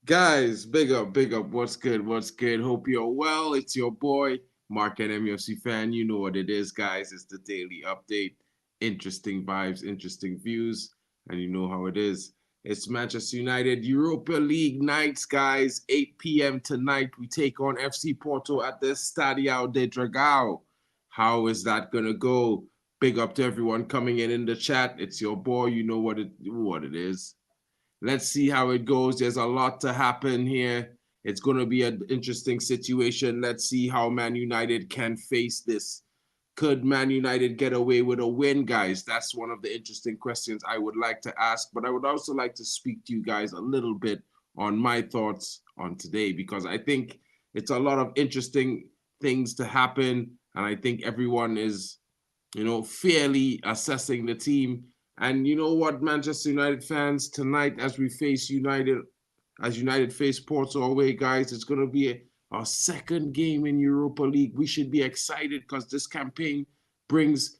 Guys, big up, big up. What's good? What's good? Hope you're well. It's your boy, Mark and MUFC fan. You know what it is, guys. It's the daily update. Interesting vibes, interesting views, and you know how it is. It's Manchester United Europa League nights, guys. 8 p.m. tonight. We take on FC Porto at the Estadio de Dragao. How is that gonna go? Big up to everyone coming in the chat. It's your boy. You know what it is. Let's see how it goes. There's a lot to happen here. It's going to be an interesting situation. Let's see how Man United can face this. Could Man United get away with a win, guys? That's one of the interesting questions I would like to ask. But I would also like to speak to you guys a little bit on my thoughts on today, because I think it's a lot of interesting things to happen. And I think everyone is, fairly assessing the team. And you know what, Manchester United fans, tonight as United face Porto away, guys, it's going to be our second game in Europa League. We should be excited because this campaign brings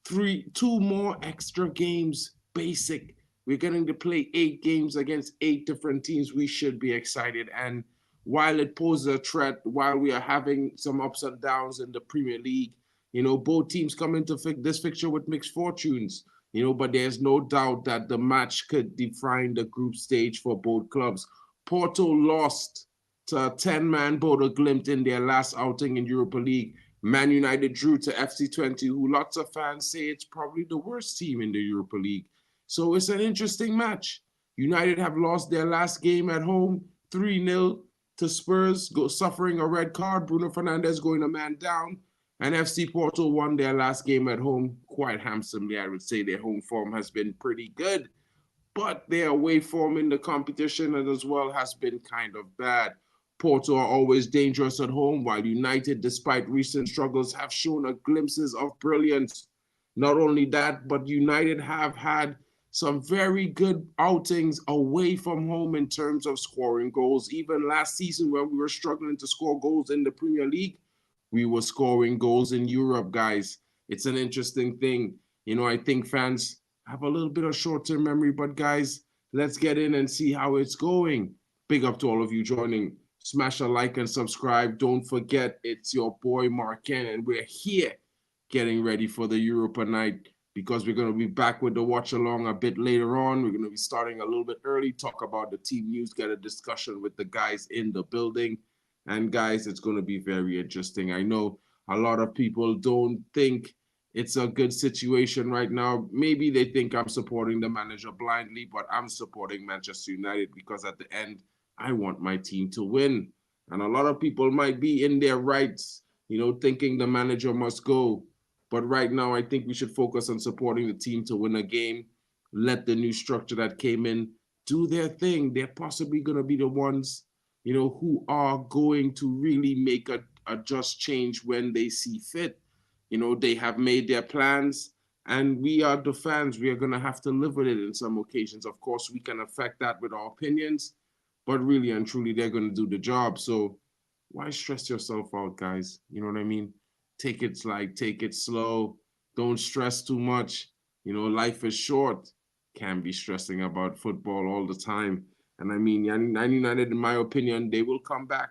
two more extra games, basic. We're getting to play 8 games against 8 different teams. We should be excited. And while it poses a threat, while we are having some ups and downs in the Premier League, both teams come into this fixture with mixed fortunes. But there's no doubt that the match could define the group stage for both clubs. Porto lost to a 10-man Bodo Glimt in their last outing in Europa League. Man United drew to FC20, who lots of fans say it's probably the worst team in the Europa League. So it's an interesting match. United have lost their last game at home, 3-0 to Spurs, suffering a red card. Bruno Fernandes going a man down. And FC Porto won their last game at home quite handsomely. I would say their home form has been pretty good, but their away form in the competition as well has been kind of bad. Porto are always dangerous at home, while United, despite recent struggles, have shown a glimpses of brilliance. Not only that, but United have had some very good outings away from home in terms of scoring goals. Even last season, when we were struggling to score goals in the Premier League, we were scoring goals in Europe, guys. It's an interesting thing. I think fans have a little bit of short-term memory, but guys, let's get in and see how it's going. Big up to all of you joining. Smash a like and subscribe. Don't forget, it's your boy Mark Ken, and we're here getting ready for the Europa night, because we're going to be back with the watch along a bit later on. We're going to be starting a little bit early, talk about the team news, get a discussion with the guys in the building. And guys, it's going to be very interesting. I know a lot of people don't think it's a good situation right now. Maybe they think I'm supporting the manager blindly, but I'm supporting Manchester United because at the end, I want my team to win. And a lot of people might be in their rights, thinking the manager must go. But right now, I think we should focus on supporting the team to win a game. Let the new structure that came in do their thing. They're possibly going to be the ones who are going to really make a just change when they see fit. They have made their plans, and we are the fans. We are going to have to live with it in some occasions. Of course, we can affect that with our opinions, but really and truly, they're going to do the job. So why stress yourself out, guys? You know what I mean? Take it light, take it slow. Don't stress too much. Life is short. Can't be stressing about football all the time. And I mean, United, in my opinion, they will come back.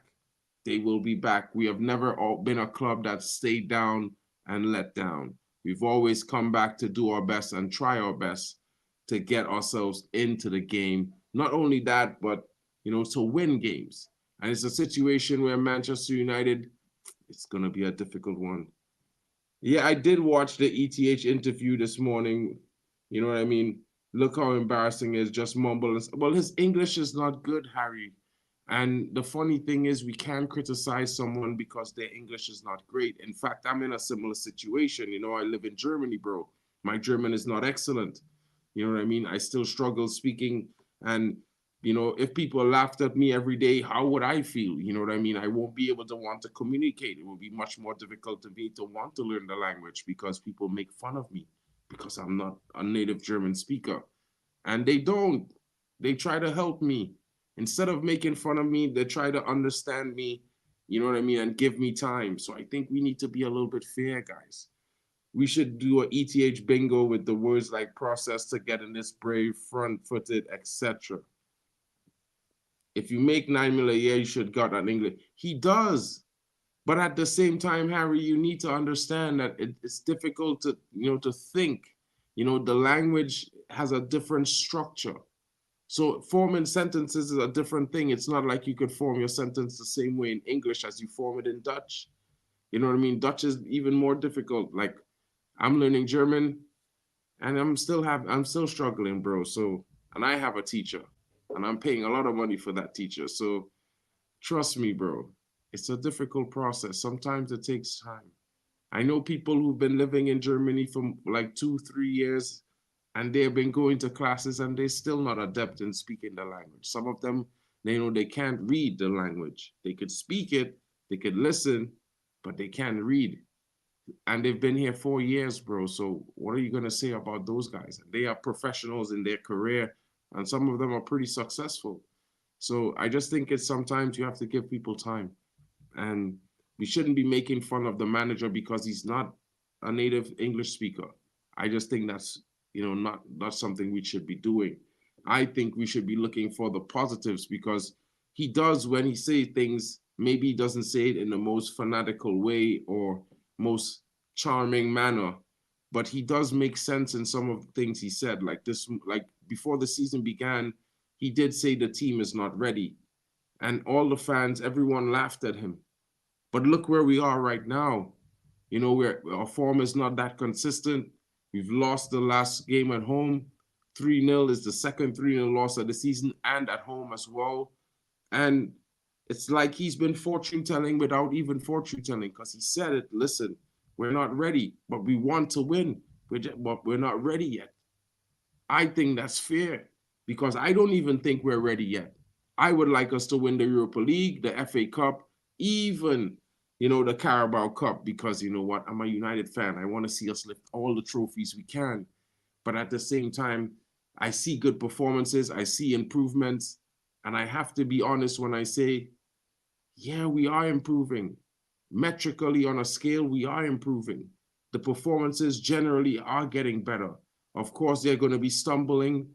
They will be back. We have never been a club that stayed down and let down. We've always come back to do our best and try our best to get ourselves into the game. Not only that, but, to win games. And it's a situation where Manchester United, it's going to be a difficult one. Yeah, I did watch the ETH interview this morning. You know what I mean? Look how embarrassing it is, just mumble. Well, his English is not good, Harry. And the funny thing is, we can't criticize someone because their English is not great. In fact, I'm in a similar situation. I live in Germany, bro. My German is not excellent. You know what I mean? I still struggle speaking. And, if people laughed at me every day, how would I feel? You know what I mean? I won't be able to want to communicate. It will be much more difficult to me to want to learn the language because people make fun of me because I'm not a native German speaker. And they don't. They try to help me. Instead of making fun of me, they try to understand me, you know what I mean, and give me time. So I think we need to be a little bit fair, guys. We should do a ETH bingo with the words like process to get in this brave, front-footed, etc. If you make 9 million a year, you should got an English. He does. But at the same time, Harry, you need to understand that it's difficult to, to think. The language has a different structure. So forming sentences is a different thing. It's not like you could form your sentence the same way in English as you form it in Dutch. You know what I mean? Dutch is even more difficult. Like I'm learning German and I'm still struggling, bro. So, and I have a teacher and I'm paying a lot of money for that teacher. So trust me, bro, it's a difficult process. Sometimes it takes time. I know people who've been living in Germany for like 2-3 years and they've been going to classes and they're still not adept in speaking the language. Some of them, they can't read the language. They could speak it, they could listen, but they can't read. And they've been here 4 years, bro. So what are you going to say about those guys? They are professionals in their career and some of them are pretty successful. So I just think it's sometimes you have to give people time. And we shouldn't be making fun of the manager because he's not a native English speaker. I just think that's, not something we should be doing. I think we should be looking for the positives because he does, when he says things, maybe he doesn't say it in the most fanatical way or most charming manner, but he does make sense in some of the things he said. Like before the season began, he did say the team is not ready. And all the fans, everyone laughed at him. But look where we are right now. Our form is not that consistent. We've lost the last game at home. 3-0 is the second 3-0 loss of the season and at home as well. And it's like he's been fortune telling without even fortune telling because he said it, listen, we're not ready, but we want to win. But we're not ready yet. I think that's fair because I don't even think we're ready yet. I would like us to win the Europa League, the FA Cup, even, the Carabao Cup, because you know what? I'm a United fan. I want to see us lift all the trophies we can. But at the same time, I see good performances. I see improvements. And I have to be honest when I say, yeah, we are improving. Metrically on a scale, we are improving. The performances generally are getting better. Of course, there are going to be stumbling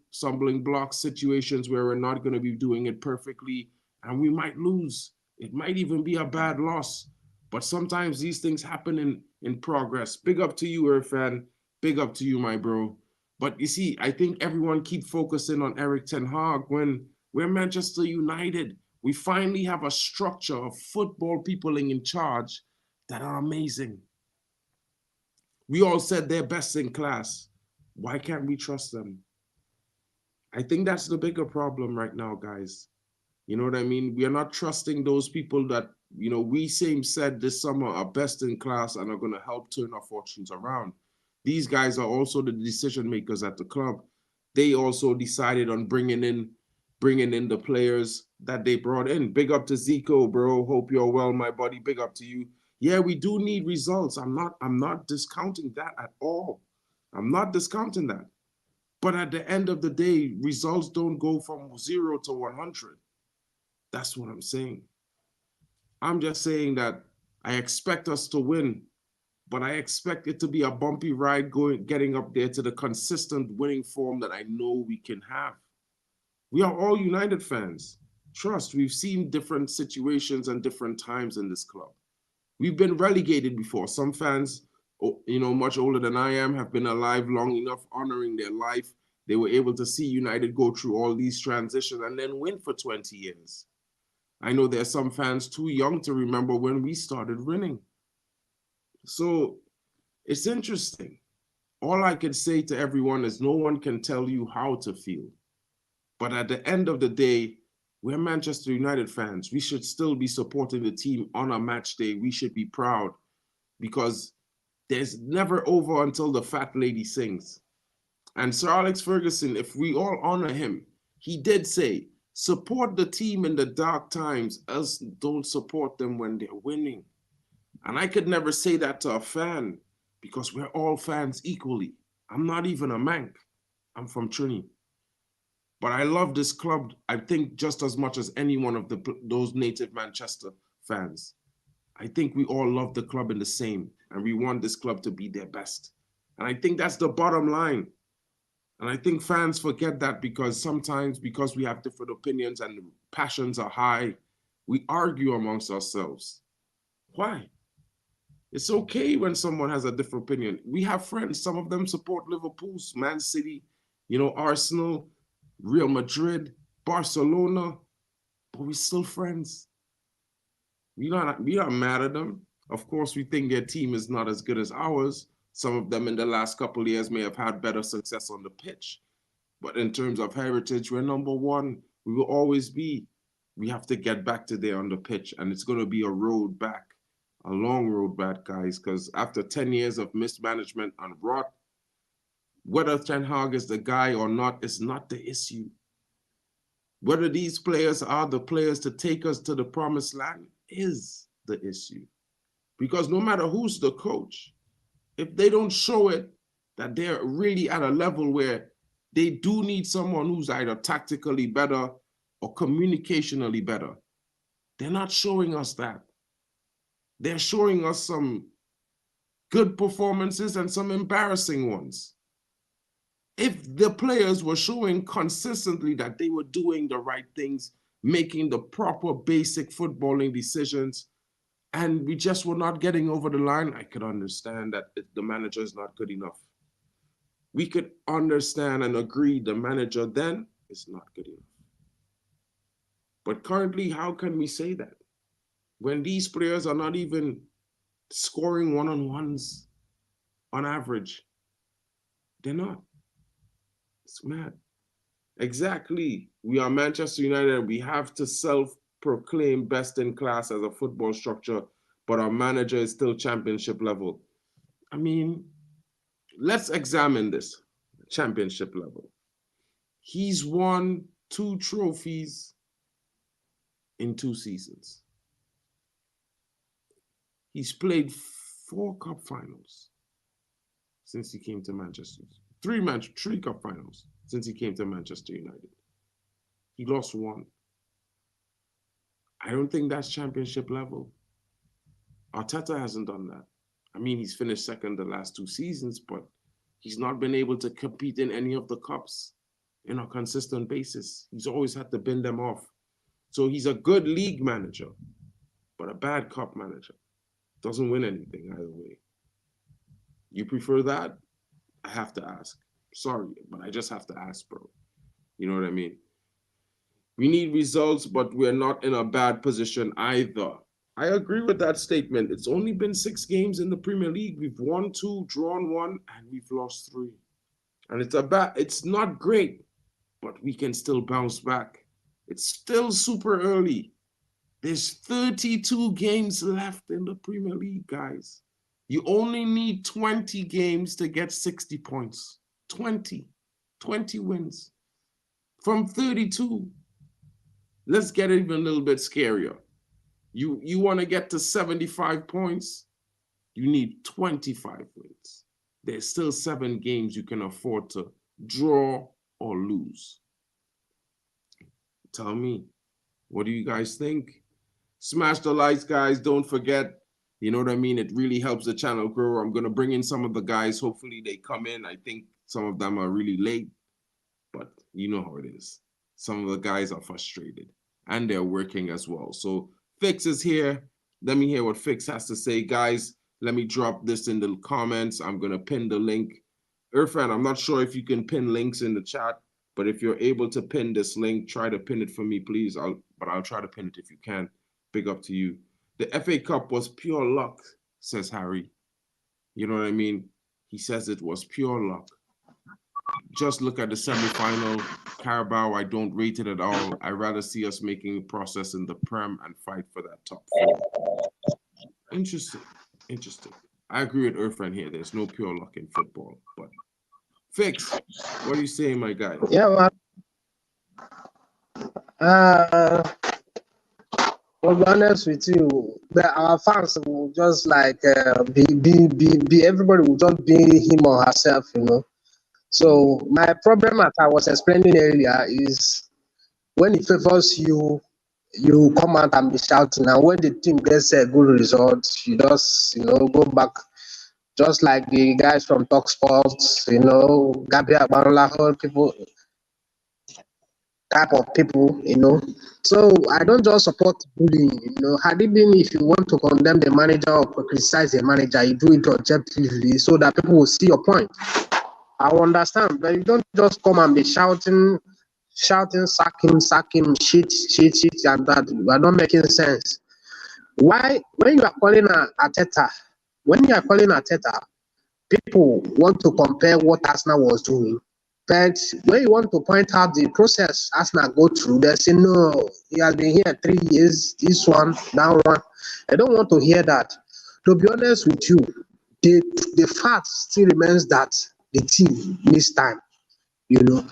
block situations where we're not going to be doing it perfectly and we might lose. It might even be a bad loss. But sometimes these things happen in progress. Big up to you, Irfan. Big up to you, my bro. But you see, I think everyone keep focusing on Eric Ten Hag when we're Manchester United. We finally have a structure of football people in charge that are amazing. We all said they're best in class. Why can't we trust them? I think that's the bigger problem right now, guys. You know what I mean? We are not trusting those people that, we said this summer are best in class and are going to help turn our fortunes around. These guys are also the decision makers at the club. They also decided on bringing in the players that they brought in. Big up to Zico, bro. Hope you're well, my buddy. Big up to you. Yeah, we do need results. I'm not discounting that at all. I'm not discounting that. But at the end of the day, results don't go from 0 to 100. That's what I'm saying. I'm just saying that I expect us to win, but I expect it to be a bumpy ride getting up there to the consistent winning form that I know we can have. We are all United fans. Trust, we've seen different situations and different times in this club. We've been relegated before. Some fans, much older than I am, have been alive long enough, honoring their life. They were able to see United go through all these transitions and then win for 20 years. I know there are some fans too young to remember when we started winning. So it's interesting. All I can say to everyone is no one can tell you how to feel. But at the end of the day, we're Manchester United fans. We should still be supporting the team on a match day. We should be proud because there's never over until the fat lady sings. And Sir Alex Ferguson, if we all honor him, he did say, support the team in the dark times, else don't support them when they're winning. And I could never say that to a fan because we're all fans equally. I'm not even a Manc. I'm from Trini. But I love this club, I think, just as much as any one of those native Manchester fans. I think we all love the club in the same, and we want this club to be their best. And I think that's the bottom line. And I think fans forget that because sometimes, because we have different opinions and passions are high, we argue amongst ourselves. Why? It's okay when someone has a different opinion. We have friends. Some of them support Liverpool, Man City, Arsenal, Real Madrid, Barcelona, but we're still friends. We not mad at them. Of course, we think their team is not as good as ours. Some of them in the last couple of years may have had better success on the pitch. But in terms of heritage, we're number one. We will always be. We have to get back to there on the pitch, and it's going to be a road back, a long road back, guys, because after 10 years of mismanagement and rot, whether Ten Hag is the guy or not is not the issue. Whether these players are the players to take us to the promised land is the issue. Because no matter who's the coach, if they don't show it that they're really at a level where they do need someone who's either tactically better or communicationally better, they're not showing us that. They're showing us some good performances and some embarrassing ones. If the players were showing consistently that they were doing the right things, making the proper basic footballing decisions, and we just were not getting over the line, I could understand that the manager is not good enough. We could understand and agree the manager then is not good enough. But currently, how can we say that? When these players are not even scoring one-on-ones on average, they're not. It's mad. Exactly. We are Manchester United and we have to self-proclaim best in class as a football structure, but our manager is still championship level. I mean, let's examine this championship level. He's won 2 trophies in 2 seasons. He's played 4 cup finals since he came to Manchester. 3 cup finals since he came to Manchester United. He lost 1. I don't think that's championship level. Arteta hasn't done that. I mean, he's finished second the last 2 seasons, but he's not been able to compete in any of the cups on a consistent basis. He's always had to bin them off. So he's a good league manager, but a bad cup manager. Doesn't win anything either way. You prefer that? I have to ask. Sorry, but I just have to ask, bro. You know what I mean? We need results, but we're not in a bad position either. I agree with that statement. It's only been 6 games in the Premier League. We've won 2, drawn 1, and we've lost 3. And it's not great, but we can still bounce back. It's still super early. There's 32 games left in the Premier League, guys. You only need 20 games to get 60 points. 20 wins from 32. Let's get it even a little bit scarier. You want to get to 75 points, you need 25 wins. There's still 7 games you can afford to draw or lose. Tell me, what do you guys think? Smash the likes, guys. Don't forget, you know what I mean? It really helps the channel grow. I'm going to bring in some of the guys. Hopefully they come in. I think some of them are really late, but you know how it is. Some of the guys are frustrated and they're working as well. So Fix is here. Let me hear what Fix has to say. Guys, let me drop this in the comments. I'm going to pin the link. Irfan, I'm not sure if you can pin links in the chat, but if you're able to pin this link, try to pin it for me, please. I'll try to pin it if you can. Big up to you. The FA Cup was pure luck, says Harry. You know what I mean? He says it was pure luck. Just look at the semi-final. Carabao, I don't rate it at all. I'd rather see us making process in the Prem and fight for that top 4. Interesting. I agree with Irfan here. There's no pure luck in football. But Fix, what are you saying, my guy? Yeah, well, to be honest with you, our fans will just like be everybody will just be him or herself, you know. So my problem, as I was explaining earlier, is when it favors you, you come out and be shouting, and when the team gets a good result, you just go back, just like the guys from Talk Sports, Gabriel Barolaho, people, type of people. So I don't just support bullying. Had it been if you want to condemn the manager or criticize the manager, you do it objectively so that people will see your point. I understand, but you don't just come and be shouting, sack him, shit, and that. You are not making sense. Why, when you are calling Ateta, people want to compare what Arsenal was doing. But when you want to point out the process Arsenal go through, they say, no, he has been here 3 years, this one, that one. I don't want to hear that. To be honest with you, the fact still remains that the team needs time.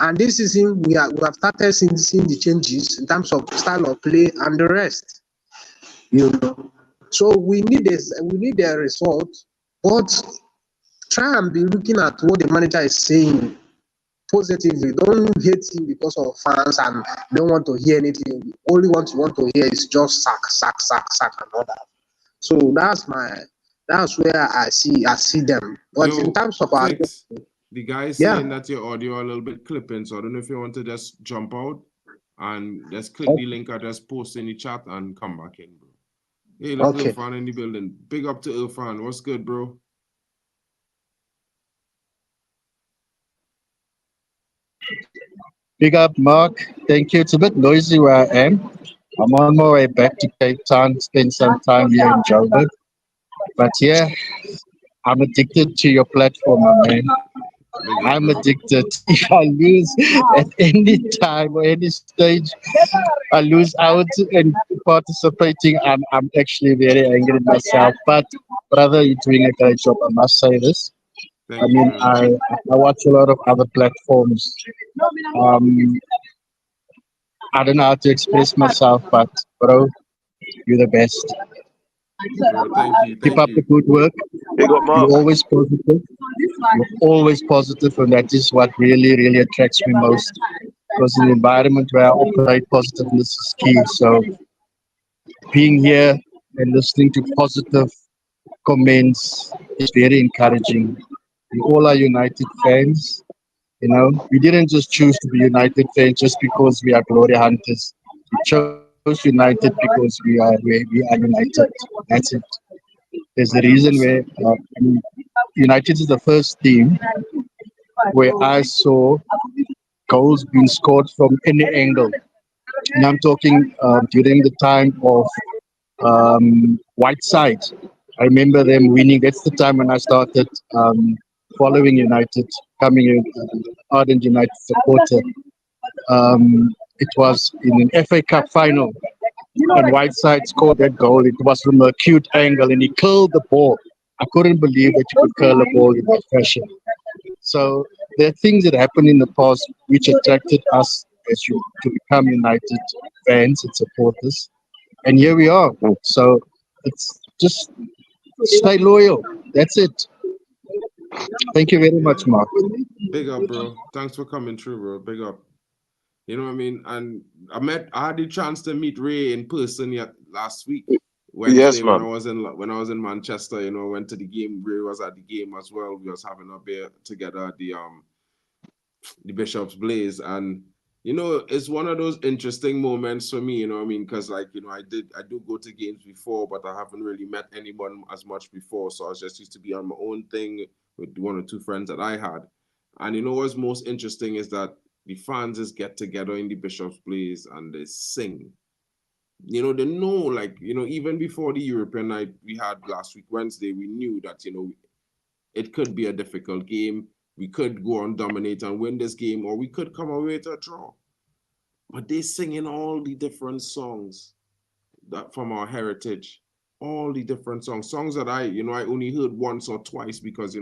And this season we have started seeing the changes in terms of style of play and the rest. So we need a result, but try and be looking at what the manager is saying positively. Don't hate him because of fans and don't want to hear anything. Only what you want to hear is just sack, and all that. So that's where I see them. But in terms of our Fix, the guy is saying that your audio a little bit clipping, so I don't know if you want to just jump out and just click the link or just post in the chat and come back in, bro. Hey, look, Irfan in the building. Big up to Irfan. What's good, bro? Big up, Mark. Thank you. It's a bit noisy where I am. I'm on my way back to Cape Town, spend some time here in Joburg. But yeah, I'm addicted to your platform, my man. I'm addicted. If I lose at any time or any stage, I lose out in participating, I'm actually very angry at myself. But brother, you're doing a great job. I must say this. I watch a lot of other platforms. I don't know how to express myself, but bro, you're the best. Thank you. Keep up the good work. You're always positive. You're always positive, and that is what really, really attracts me most. Because in the environment where I operate, positiveness is key. So being here and listening to positive comments is very encouraging. We all are United fans. We didn't just choose to be United fans just because we are glory hunters. We chose United because we are united. That's it. There's a reason where United is the first team where I saw goals being scored from any angle. And I'm talking during the time of Whiteside. I remember them winning. That's the time when I started following United, coming in ardent United supporter. It was in an FA Cup final, and Whiteside scored that goal. It was from a acute angle, and he curled the ball. I couldn't believe that you could curl a ball in that fashion. So there are things that happened in the past which attracted us to become United fans and supporters. And here we are. So it's just stay loyal. That's it. Thank you very much, Mark. Big up, bro. Thanks for coming through, bro. Big up. You know what I mean? And I had the chance to meet Ray in person last week. Wednesday, when I was in Manchester, went to the game. Ray was at the game as well. We was having a beer together at the Bishop's Blaze, and it's one of those interesting moments for me. Because I do go to games before, but I haven't really met anyone as much before. So I was just used to be on my own thing with one or two friends that I had. And what's most interesting is that the fans just get together in the Bishop's Blaze and they sing. They know, even before the European night we had last week, Wednesday, we knew that, it could be a difficult game. We could go on, dominate and win this game, or we could come away with a draw. But they singing all the different songs that from our heritage, all the different songs that I only heard once or twice because,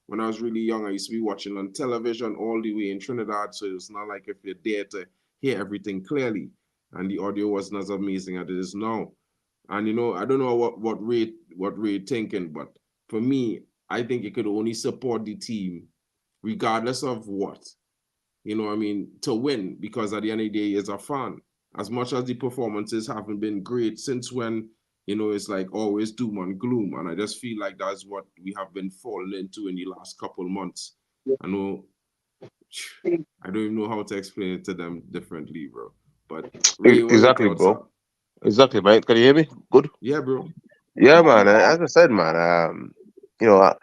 when I was really young, I used to be watching on television all the way in Trinidad. So it's not like if you're there to hear everything clearly. And the audio wasn't as amazing as it is now. And, I don't know what Ray thinking, but for me, I think it could only support the team regardless of what, to win, because at the end of the day, he's a fan. as much as the performances haven't been great since when, it's like always doom and gloom. And I just feel like that's what we have been falling into in the last couple months. I know, I don't even know how to explain it to them differently, bro. But Ray, what Exactly, your thoughts bro. are? Exactly, mate. Can you hear me? Good. Yeah, bro. Yeah, man. As I said, man. You know,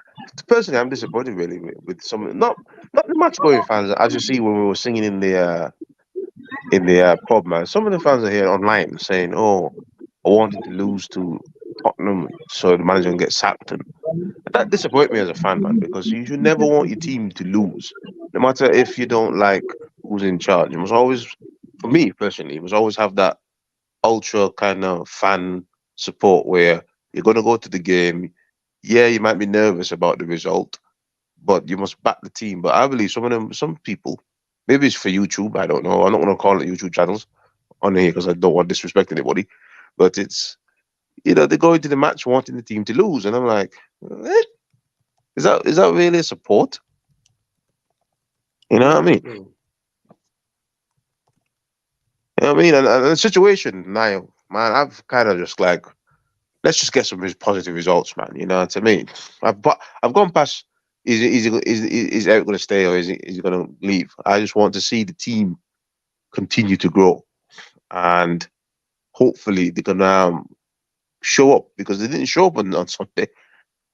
personally, I'm disappointed really with some not the match going fans. As you see when we were singing in the pub, man. Some of the fans are here online saying, "Oh, I wanted to lose to Tottenham so the manager can get sacked." And that disappointed me as a fan, man, because you should never want your team to lose, no matter if you don't like who's in charge. You must always, for me personally, you must always have that ultra kind of fan support where you're going to go to the game. Yeah, you might be nervous about the result, but you must back the team. But I believe some people, maybe it's for YouTube. I don't know. I'm not going to call it YouTube channels on here because I don't want to disrespect anybody. But it's they go into the match wanting the team to lose, and I'm like, is that really a support? You know what I mean? Bro. You know what I mean? And the situation now, man, I've kind of just like, let's just get some positive results, man. You know what I mean? I've gone past. Is Eric going to stay or is he going to leave? I just want to see the team continue to grow, and hopefully they're going to show up because they didn't show up on Sunday.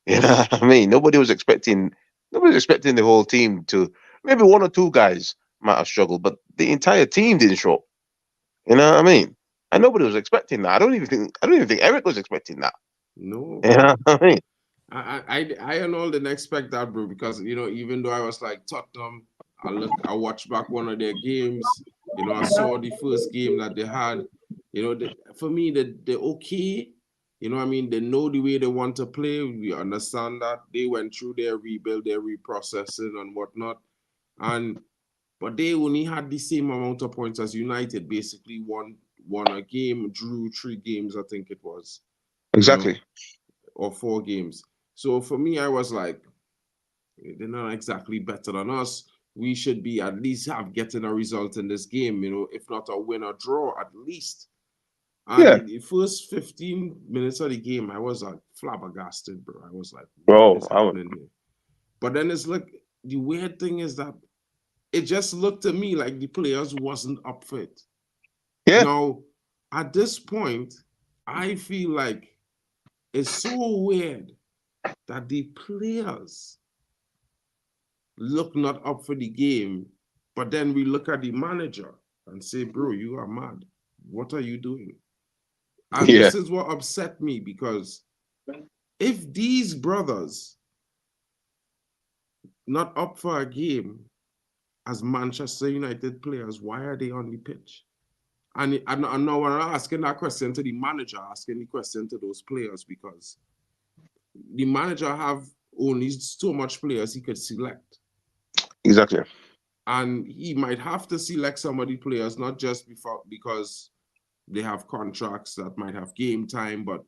You know what I mean? Nobody was expecting the whole team to. Maybe one or two guys might have struggled, but the entire team didn't show up. You know what I mean? And nobody was expecting that. I don't even think Eric was expecting that. No, You know what I mean? I and all didn't expect that, bro, because even though I was like Tottenham, I watched back one of their games. I saw the first game that they had. For me, they're okay. I mean, they know the way they want to play. We understand that they went through their rebuild, their reprocessing and whatnot, but they only had the same amount of points as United. Basically, won a game, drew 3 games, I think it was. Exactly. Or 4 games. So for me, I was like, they're not exactly better than us. We should be at least getting a result in this game, if not a win or draw, at least. Yeah, And the first 15 minutes of the game, I was like flabbergasted, bro. I was like, what bro. is happening here? But then it's like, the weird thing is that it just looked to me like the players wasn't up for it. Yeah, Now, at this point, I feel like it's so weird that the players look not up for the game, but then we look at the manager and say, bro, you are mad. What are you doing? And yeah, this is what upset me, because if these brothers not up for a game as Manchester United players, why are they on the pitch? And now when I'm asking that question to the manager, asking the question to those players, because the manager have only so much players he could select. exactly. And he might have to select some of the players, not just because they have contracts that might have game time, but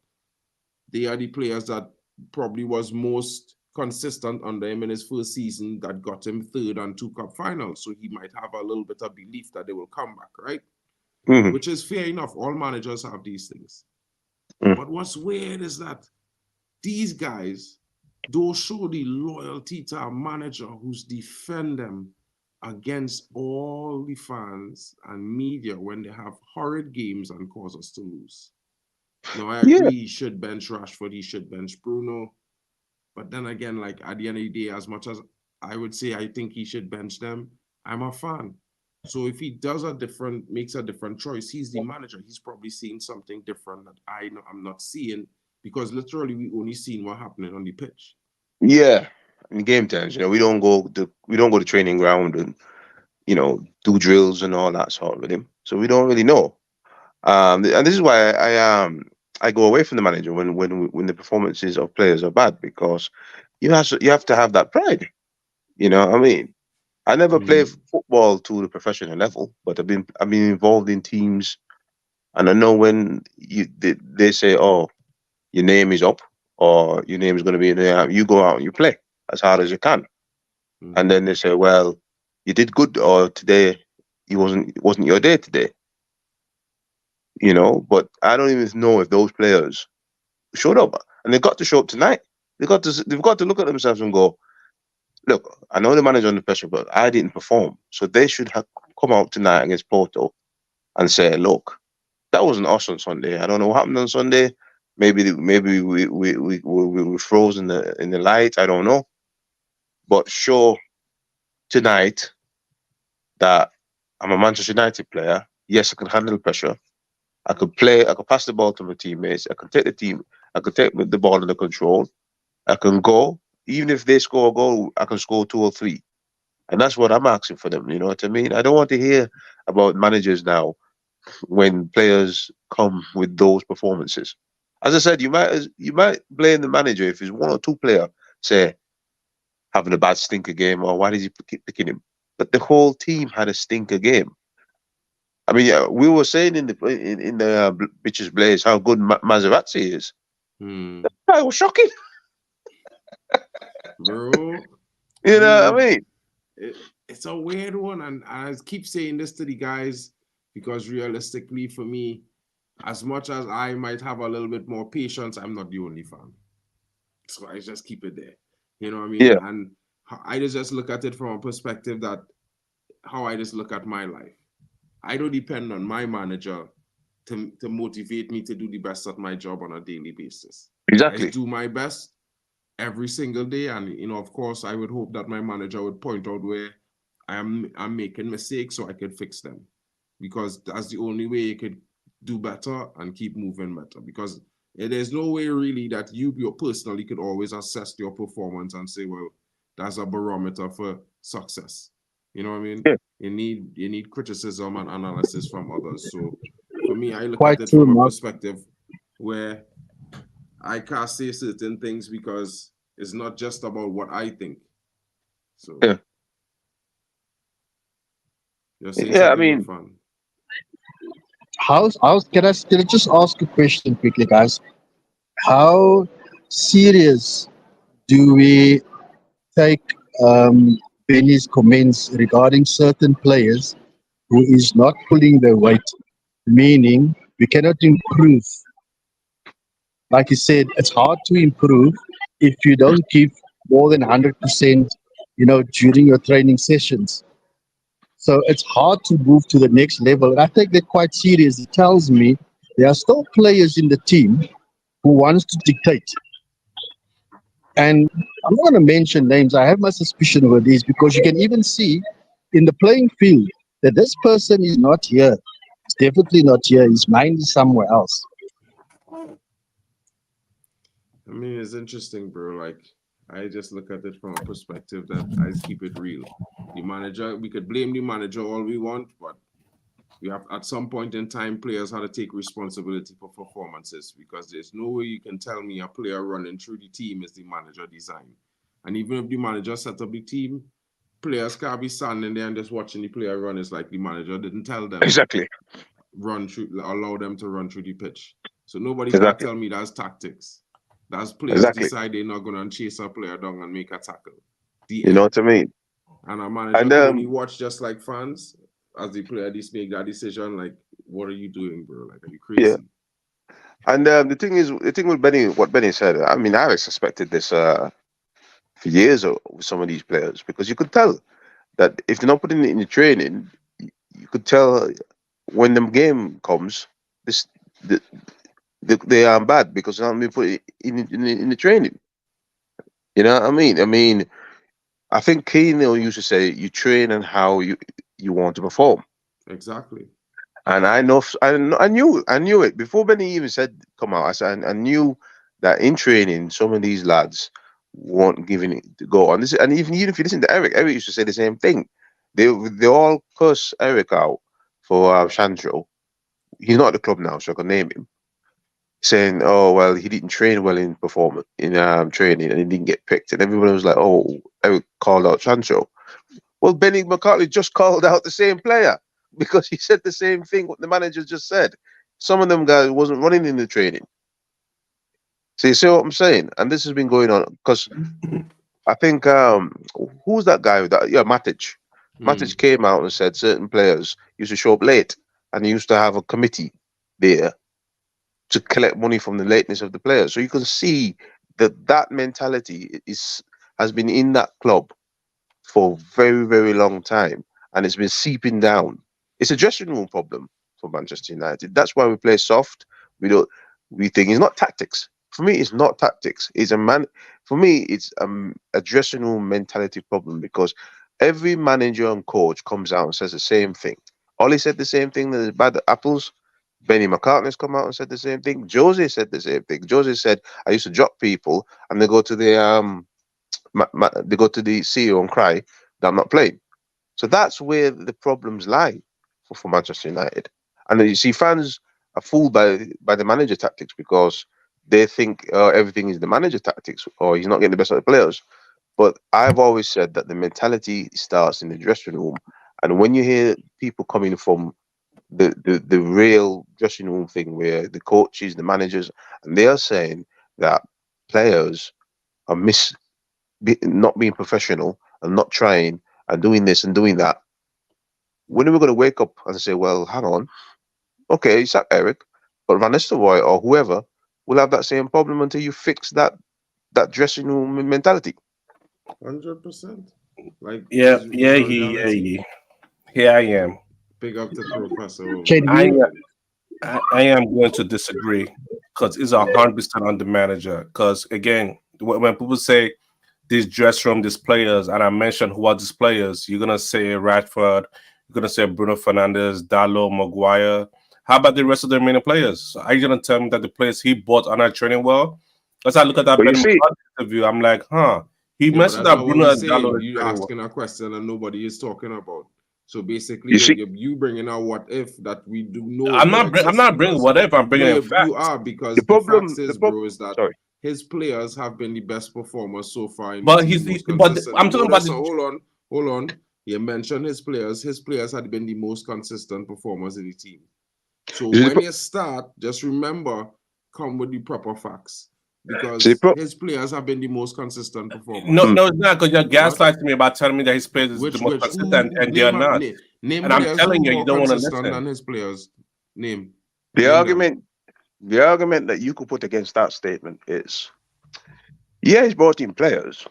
they are the players that probably was most consistent under him in his first season that got him 3rd and 2 cup finals. So he might have a little bit of belief that they will come back, right? Mm-hmm. Which is fair enough. All managers have these things. Mm. But what's weird is that these guys don't show the loyalty to a manager who's defend them against all the fans and media when they have horrid games and cause us to lose. Now, I Yeah, agree he should bench Rashford, he should bench Bruno. But then again, like at the end of the day, as much as I would say I think he should bench them, I'm a fan. So if he makes a different choice, he's the manager. He's probably seeing something different that I'm not seeing, because literally we only seen what happening on the pitch. yeah. In game times, we don't go to training ground and do drills and all that sort with him. So we don't really know. And this is why I go away from the manager when the performances of players are bad, because you have to have that pride. You know what I mean? I never played football to the professional level, but I've been involved in teams, and I know when they say, "Oh, your name is up," or "Your name is going to be in there," you go out and you play as hard as you can, and then they say, "Well, you did good," or "Today, it wasn't your day today." you know. But I don't even know if those players showed up, and they've got to show up tonight. They've got to look at themselves and go, look, I know the manager's under pressure, but I didn't perform, so they should have come out tonight against Porto and say, look, that wasn't us on Sunday. I don't know what happened on Sunday. Maybe we were frozen in the light. I don't know, but show tonight that I'm a Manchester United player. Yes, I can handle pressure. I could play. I could pass the ball to my teammates. I could take the team. I could take the ball under control. I can go. Even if they score a goal, I can score 2 or 3. And that's what I'm asking for them. You know what I mean? I don't want to hear about managers now when players come with those performances. As I said, you might blame the manager if it's 1 or 2 players, say, having a bad stinker game, or why did he keep picking him? But the whole team had a stinker game. I mean, yeah, we were saying in the Bitches Blaze how good Maserati is. That was shocking, bro. You know what I mean? It's a weird one, and I keep saying this to the guys because realistically, for me, as much as I might have a little bit more patience, I'm not the only fan. So I just keep it there. You know what I mean? Yeah. And I just look at it from a perspective that how I just look at my life. I don't depend on my manager to motivate me to do the best at my job on a daily basis. Exactly. I do my best every single day, and you know, of course, I would hope that my manager would point out where I'm making mistakes so I could fix them, because that's the only way you could do better and keep moving better. Because there's no way really that you personally could always assess your performance and say, well, that's a barometer for success. You know what I mean? Yeah. You need criticism and analysis from others. So for me, I look Quite at it true, from a Mark. perspective where I can't say certain things because it's not just about what I think. So yeah, I mean, fun. Can I just ask a question quickly, guys? How serious do we take Benny's comments regarding certain players who is not pulling their weight, meaning we cannot improve? Like you said, it's hard to improve if you don't give more than 100%, during your training sessions. So it's hard to move to the next level. And I take that quite serious. It tells me there are still players in the team who wants to dictate. And I'm not going to mention names. I have my suspicion over these because you can even see in the playing field that this person is not here. He's definitely not here. His mind is somewhere else. I mean, it's interesting, bro. Like, I just look at it from a perspective that I just keep it real. The manager, we could blame the manager all we want, but we have, at some point in time, players have to take responsibility for performances, because there's no way you can tell me a player running through the team is the manager design. And even if the manager set up the team, players can't be standing there and just watching the player run. It's like the manager didn't tell them exactly. allow them to run through the pitch. So nobody Exactly. can tell me that's tactics. That's players decide they're not going to chase a player down and make a tackle. You know what I mean? And a manager can only watch just like fans as the player make that decision. Like, what are you doing, bro? Like, are you crazy? Yeah. And the thing with Benny, what Benny said, I mean, I suspected this for years with some of these players, because you could tell that if they're not putting it in the training, you could tell when the game comes, they are bad because they're not being put in the training. You know what I mean? I mean, I think Keno used to say, you train on how you want to perform. Exactly. And I knew it before Benny even said come out. I said I knew that in training, some of these lads weren't giving it to go. And even if you listen to Eric used to say the same thing. They all cuss Eric out for Shancho. He's not at the club now, so I can name him. Saying, oh well, he didn't train well in training, and he didn't get picked. And everyone was like, oh, Eric called out Shancho. Well, Benny McCarthy just called out the same player, because he said the same thing what the manager just said. Some of them guys wasn't running in the training. So you see what I'm saying? And this has been going on because I think who's that guy? Matic. Matic came out and said certain players used to show up late, and he used to have a committee there to collect money from the lateness of the players. So you can see that mentality has been in that club for a very, very long time, and it's been seeping down. It's a dressing room problem for Manchester United. That's why we play soft. We think it's not tactics. For me, it's not tactics. It's For me, it's a dressing room mentality problem, because every manager and coach comes out and says the same thing. Ollie said the same thing. There's bad apples. Benny McCartney's come out and said the same thing. Jose said the same thing. Jose said, I used to drop people and they go to the CEO and cry that I'm not playing. So that's where the problems lie for Manchester United. And then you see fans are fooled by the manager tactics, because they think everything is the manager tactics, or he's not getting the best of the players. But I've always said that the mentality starts in the dressing room. And when you hear people coming from the real dressing room thing, where the coaches, the managers, and they are saying that players are not being professional and not trying and doing this and doing that. When are we going to wake up and say, well, hang on, okay, you sack Eric, but Van Nistelrooy or whoever will have that same problem until you fix that dressing room mentality. 100%. Like, Yeah, reality. Here I am. Big up to Professor. I am going to disagree, because it's 100% on the manager. Because again, when people say this dress room, these players, and I mentioned who are these players, you're gonna say Rashford, you're gonna say Bruno Fernandes, Dalot, Maguire. How about the rest of the remaining players? Are you gonna tell me that the players he bought are not training well? As I look at that Ben McCarthy interview, I'm like, He mentioned that Bruno and Dalot. You asking a question and nobody is talking about. So basically, you bringing out what if that we do know. I'm not bringing what if. I'm bringing facts. You are, because the fact is, bro, is that his players have been the best performers so far. I'm talking about. Hold on. You mentioned his players. His players had been the most consistent performers in the team. So when you start, just remember, come with the proper facts. Because his players have been the most consistent performers. No, it's not, because you're gaslighting me about telling me that his players is the most consistent, and they are not. And I'm telling you, you don't want to listen. Than his players. Name. The argument that you could put against that statement is, he's brought in players,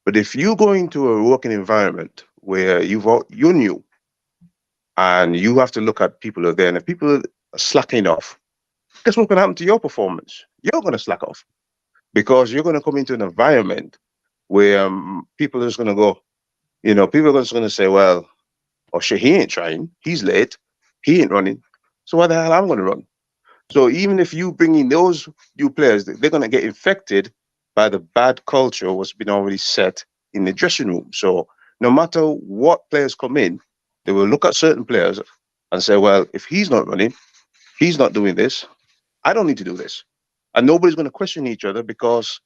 but if you go into a working environment where you're new, and you have to look at people who are there, and if people are slacking off, guess what's going to happen to your performance? You're going to slack off, because you're going to come into an environment where people are just going to go, people are just going to say, well, shit, he ain't trying. He's late. He ain't running. So why the hell I'm going to run? So even if you bring in those new players, they're going to get infected by the bad culture what's been already set in the dressing room. So no matter what players come in, they will look at certain players and say, well, if he's not running, he's not doing this, I don't need to do this. And nobody's going to question each other, because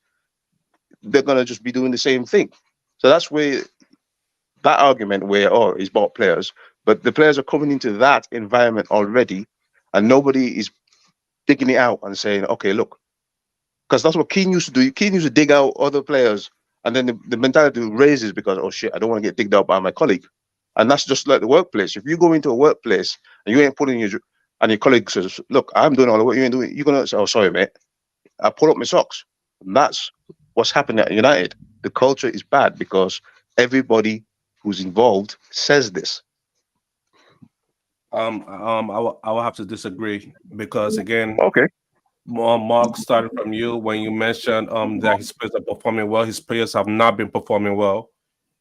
they're going to just be doing the same thing. So that's where that argument where, he's bought players, but the players are coming into that environment already, and nobody is digging it out and saying, okay, look, because that's what Keane used to do. Keane used to dig out other players, and then the mentality raises because, oh shit, I don't want to get digged out by my colleague. And that's just like the workplace. If you go into a workplace and you ain't putting and your colleague says, look, I'm doing all the work, you ain't doing it, you're going to say, oh, sorry, mate, I pull up my socks. And that's what's happening at United. The culture is bad because everybody who's involved says this. I will have to disagree, because again, Mark, starting from you, when you mentioned that his players are performing well, his players have not been performing well.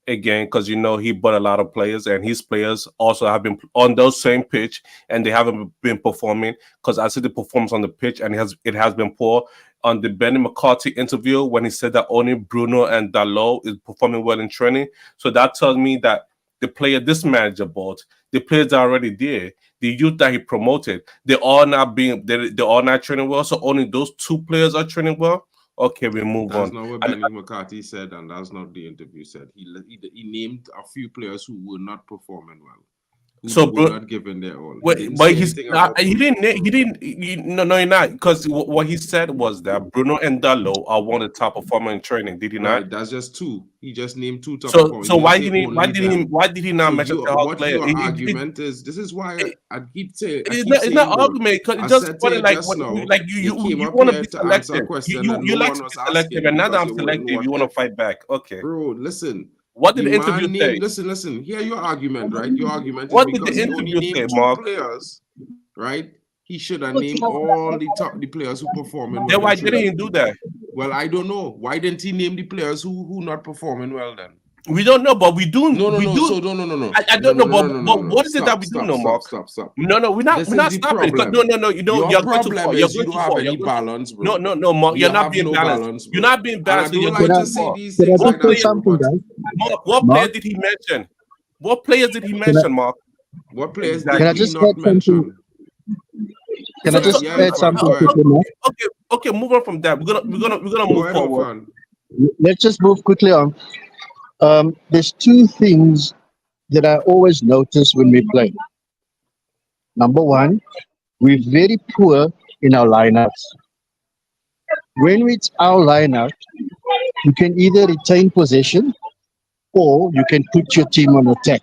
Again, because he bought a lot of players, and his players also have been on those same pitch, and they haven't been performing. Because I see the performance on the pitch, and it has been poor. On the Benny McCarthy interview, when he said that only Bruno and Dalot is performing well in training, so that tells me that the player this manager bought, the players that are already there, the youth that he promoted, they're all not training well. So only those two players are training well. Okay, we move on. That's not what Benny McCarthy said, and that's not the interview said. He named a few players who were not performing well. So, were bro, not given their all. but he didn't. No, you're not. Because what he said was that Bruno and Dalot are one of the top performers in training. Did he not? Right, that's just two. He just named two top So performers. why did he not mention the whole What player? your argument is? This is why I keep saying. It's not argument because it's just funny. Like you want to be selective. You like to be selective, and now that I'm selective, you want to fight back. Okay, bro. Listen. What did the interview say? Listen. Hear your argument, right? Your argument what is did because the he only interview say, named two Mark? players, right? He should have named all the players who performing well. Then why didn't he do that? Well, I don't know. Why didn't he name the players who not performing well then? We don't know, but we do. No. I don't know, but what is it that we do know, Mark? Stop. No, we're not stopping. No, you don't. You're going too far. You're going too far. Any balance, bro. No, Mark. You're not being balanced. You're not being balanced. I don't like to say these things. Can I just say something, guys? Mark, what player did he mention? What players did he mention, Mark? What players Can did I he just not add something? mention? Can I just add something quickly, Mark? Okay. Move on from that. We're gonna move forward. Let's just move quickly on. There's two things that I always notice when we play. Number one, we're very poor in our lineouts. When it's our lineout, you can either retain possession or you can put your team on attack.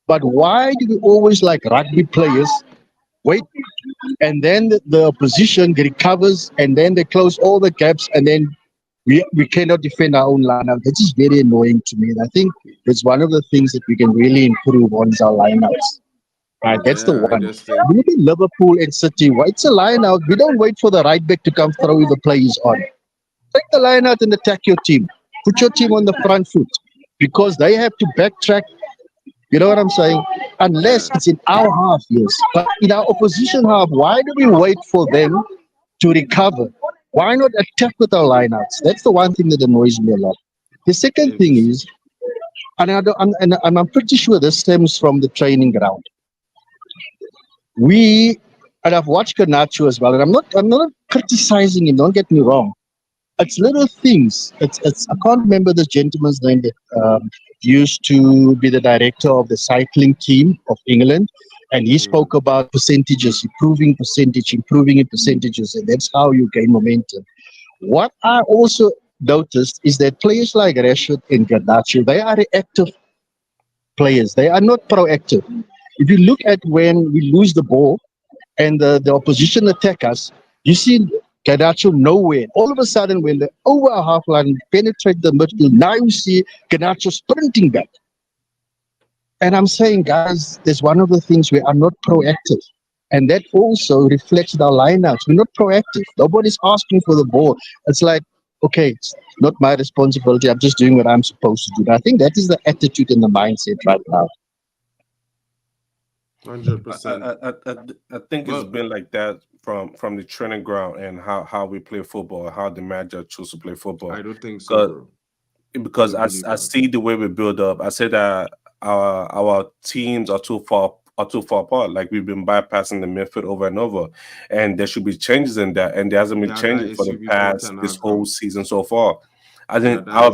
But why do we always, like rugby players, wait and then the opposition recovers and then they close all the gaps and then we cannot defend our own lineup? That is very annoying to me. And I think it's one of the things that we can really improve on is our lineouts. Right, that's the one. Look at Liverpool and City. It's a lineout. We don't wait for the right back to come throw the players on. Take the lineout and attack your team. Put your team on the front foot because they have to backtrack. You know what I'm saying? Unless it's in our half, yes. But in our opposition half, why do we wait for them to recover? Why not attack with our lineouts? That's the one thing that annoys me a lot. The second thing is, and I'm pretty sure this stems from the training ground. And I've watched Garnacho as well, and I'm not criticizing him. Don't get me wrong. It's little things. I can't remember this gentleman's name that used to be the director of the cycling team of England, and he spoke about percentages, improving in percentages, and that's how you gain momentum. What I also noticed is that players like Rashford and Garnacho, they are reactive players. They are not proactive. If you look at when we lose the ball and the opposition attack us, you see Garnacho nowhere. All of a sudden, when they're over a half line, penetrate the midfield, now you see Garnacho sprinting back. And I'm saying, guys, there's one of the things we are not proactive. And that also reflects in our lineouts. We're not proactive. Nobody's asking for the ball. It's like, okay, it's not my responsibility. I'm just doing what I'm supposed to do. And I think that is the attitude and the mindset right now. 100%. I think it's been like that from the training ground and how we play football, how the manager choose to play football. I don't think so, bro. Because I see the way we build up. I say that our teams are too far apart. Like we've been bypassing the midfield over and over, and there should be changes in that. And there hasn't been changes for the past this whole season so far. I think our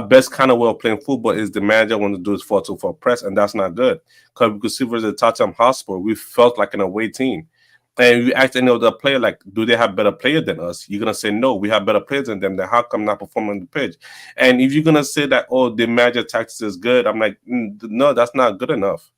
best kind of way of playing football is the manager want to do is 4-2-4 press, and that's not good. Because we could see versus Tottenham Hotspur, we felt like an away team. And if you ask any other player, like, do they have better players than us? You're gonna say no, we have better players than them. Then how come not performing on the pitch? And if you're gonna say that, oh, the manager tactics is good, I'm like, no, that's not good enough.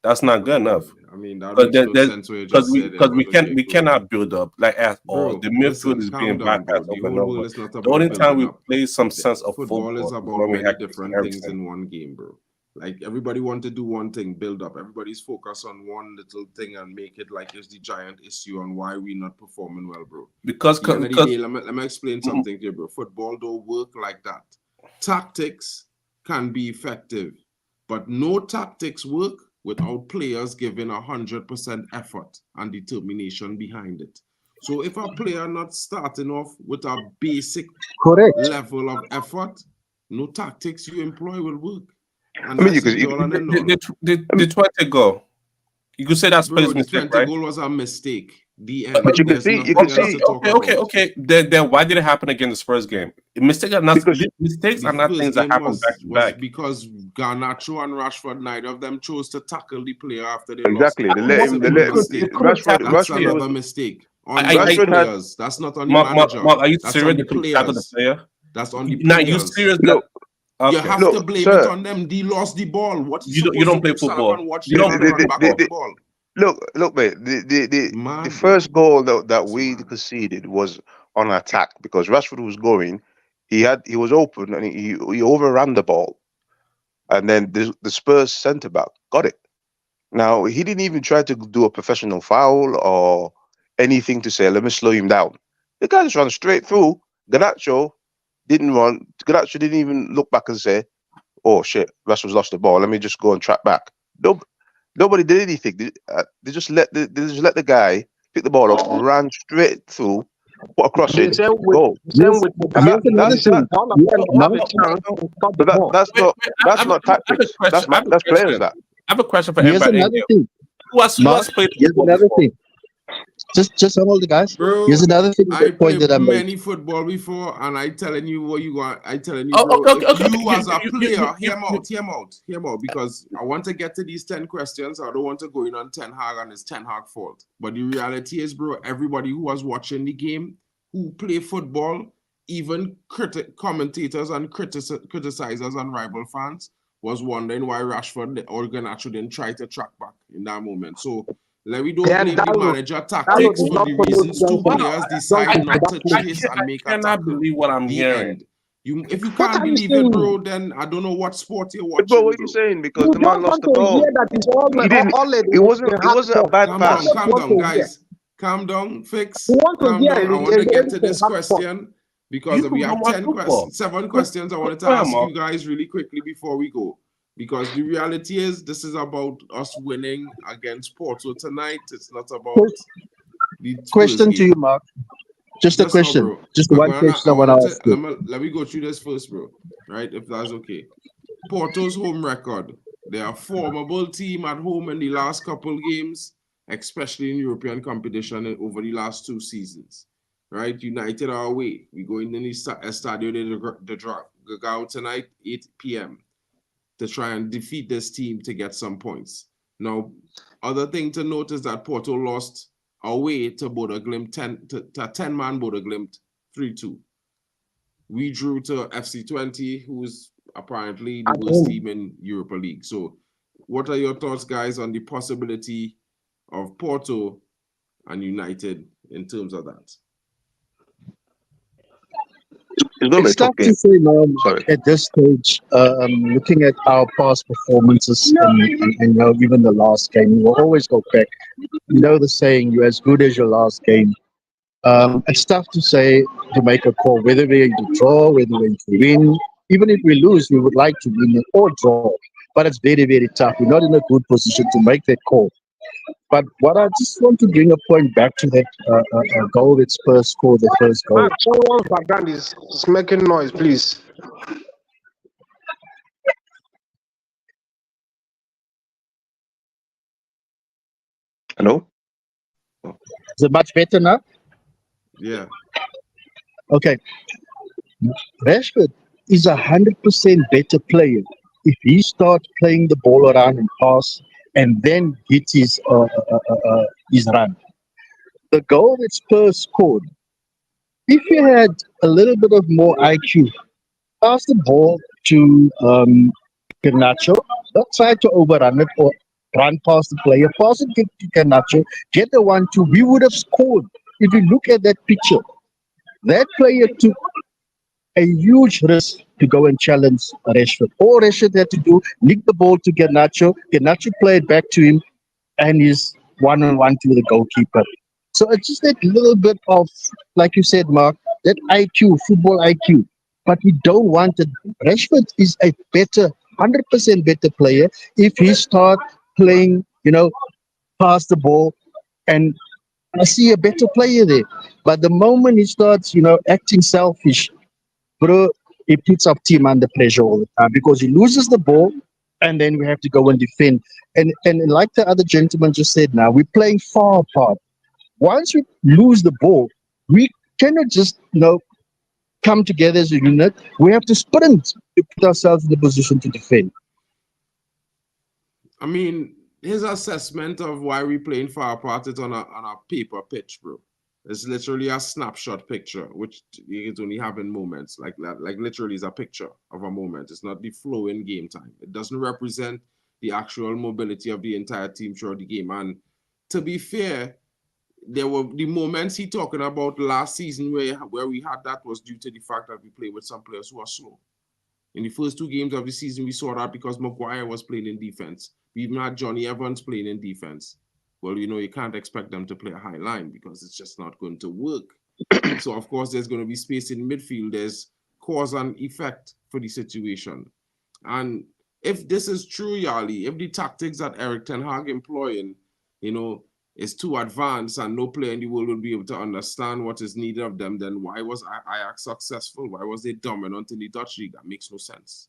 That's not good enough. I mean, that makes no sense what you just said. Because we cannot build up like at all. The midfield is being bypassed over and over. The only time we play some sense of football is about many different things in one game, bro. Like everybody want to do one thing, build up. Everybody's focused on one little thing and make it like it's the giant issue on why we're not performing well, bro. Because let me explain something to you, bro. Football don't work like that. Tactics can be effective, but no tactics work without players giving 100% effort and determination behind it. So if a player not starting off with a basic level of effort, no tactics you employ will work. And I mean, the 20 goal, you could say that's plays mistake, the 20 right? goal was a mistake. The end. But you can There's see, nothing else to talk about. Okay. Then why did it happen again this first game? Mistakes are not Because mistakes The are not first things that game happen was back to back. because Garnacho and Rashford, neither of them chose to tackle the player after they exactly, lost. they That's let a him. big mistake. Rashford. That's Rashford another was. mistake on I- those Rashford had. players. That's not on the Mark, manager. are you That's serious? on the They could tackle the players. player. That's on the Now you players. serious Look, that You okay? have to blame it sir. on them. They lost the ball. What You don't play stand up football. and watch You them don't and play run back football. off the ball? Look, mate. The Man, first goal that we man. conceded was on attack because Rashford was going. He was open and he overran the ball, and then the Spurs centre back got it. Now he didn't even try to do a professional foul or anything to say, let me slow him down. The guy just ran straight through. Garnacho didn't run. Garnacho didn't even look back and say, oh shit, Rashford's lost the ball. Let me just go and track back. Nobody did anything. They just let the guy pick the ball up, ran straight through, put a cross in, goal. Here's That, another that's thing. that. All of them have a Oh, chance to stop the But ball. that's Wait, not I have a tactics. question. That's players. That I have a question for Here's everybody in another here. thing. Who has Mark, played here's football another before? thing. Just hold the guys. Bro, Here's another thing. I The point played that I made. many football before, and I telling you what you want. I telling you, Oh, bro. okay. If you as a player, You- hear me out, because I want to get to these 10 questions. I don't want to go in on Ten Hag and it's Ten Hag fault. But the reality is, bro, everybody who was watching the game, who play football, even commentators and criticizers and rival fans, was wondering why Rashford or Garnacho didn't try to track back in that moment. So let me don't Then blame the Dallo manager tactics did for not the follow reasons the two young players fella. decide not to I chase and make a cannot tackle. believe what I'm The hearing. end. If you What can't are you believe saying? it, bro, then I don't know what sport you're But bro, watching, what are bro. you saying? Because You the man don't lost want the to ball. hear that it's He didn't. all It wasn't a bad Calm pass. down, That's what you hear. guys. Calm down, fix. You want to Calm hear down. I want to get to this everything hard sport. question because You we don't have watch football. 7 questions I wanted to Go ahead, ask Mark. you guys really quickly before we go. Because the reality is, this is about us winning against Porto tonight. It's not about the Spurs Question to game. you, Mark. Just a Just now, question. bro. Just I'm one gonna, question I I want wanted to to ask you. let me go through this first, bro. Right, if that's okay. Porto's home record. They are a formidable team at home in the last couple games, especially in European competition over the last 2 seasons. Right, United are away. We go in the Estadio de Dragao tonight, 8 p.m. to try and defeat this team to get some points. Now, other thing to note is that Porto lost away to Bodo Glimt, 10-man Bodo Glimt, 3-2. We drew to FC20, who's apparently the worst team in Europa League. So what are your thoughts, guys, on the possibility of Porto and United in terms of that? It's gonna be a It's tough tough game. to say now Sorry. at this stage, looking at our past performances and even the last game, we will always go back. You know the saying, you're as good as your last game. It's tough to say, to make a call, whether we're to draw, whether we're to win. Even if we lose, we would like to win or draw. But it's very, very tough. We're not in a good position to make that call. But what I just want to bring a point back to that goal that Spurs scored, the first goal. Mark, someone's background is making noise, please. Hello? Is it much better now? Yeah. Okay. Rashford is 100% better player if he starts playing the ball around and pass and then hit his run. The goal that Spurs scored, if he had a little bit of more IQ, pass the ball to Garnacho, not try to overrun it or run past the player, pass it to Garnacho, get the 1-2, we would have scored. If you look at that picture, that player took a huge risk to go and challenge Rashford. All Rashford had to do, nick the ball to Garnacho played back to him, and he's one-on-one to the goalkeeper. So it's just that little bit of, like you said, Mark, that IQ, football IQ. But we don't want it. Rashford is a better, 100% better player if he start playing, pass the ball, and I see a better player there. But the moment he starts, acting selfish, bro, he puts our team under pressure all the time because he loses the ball and then we have to go and defend. And like the other gentleman just said now, we're playing far apart. once we lose the ball, we cannot just come together as a unit. We have to sprint to put ourselves in the position to defend. I mean, his assessment of why we're playing far apart is on a paper pitch, bro. It's literally a snapshot picture, which you can only have in moments. Like literally is a picture of a moment. It's not the flow in game time. It doesn't represent the actual mobility of the entire team throughout the game. And to be fair, there were the moments he talking about last season where we had that was due to the fact that we played with some players who are slow. In the first 2 games of the season, we saw that because Maguire was playing in defense. We even had Johnny Evans playing in defense. Well, you can't expect them to play a high line because it's just not going to work. So, of course, there's going to be space in midfield. There's cause and effect for the situation. And if this is true, Yali, if the tactics that Eric Ten Hag employing, is too advanced and no player in the world will be able to understand what is needed of them, then why was Ajax successful? Why was they dominant in the Dutch league? That makes no sense.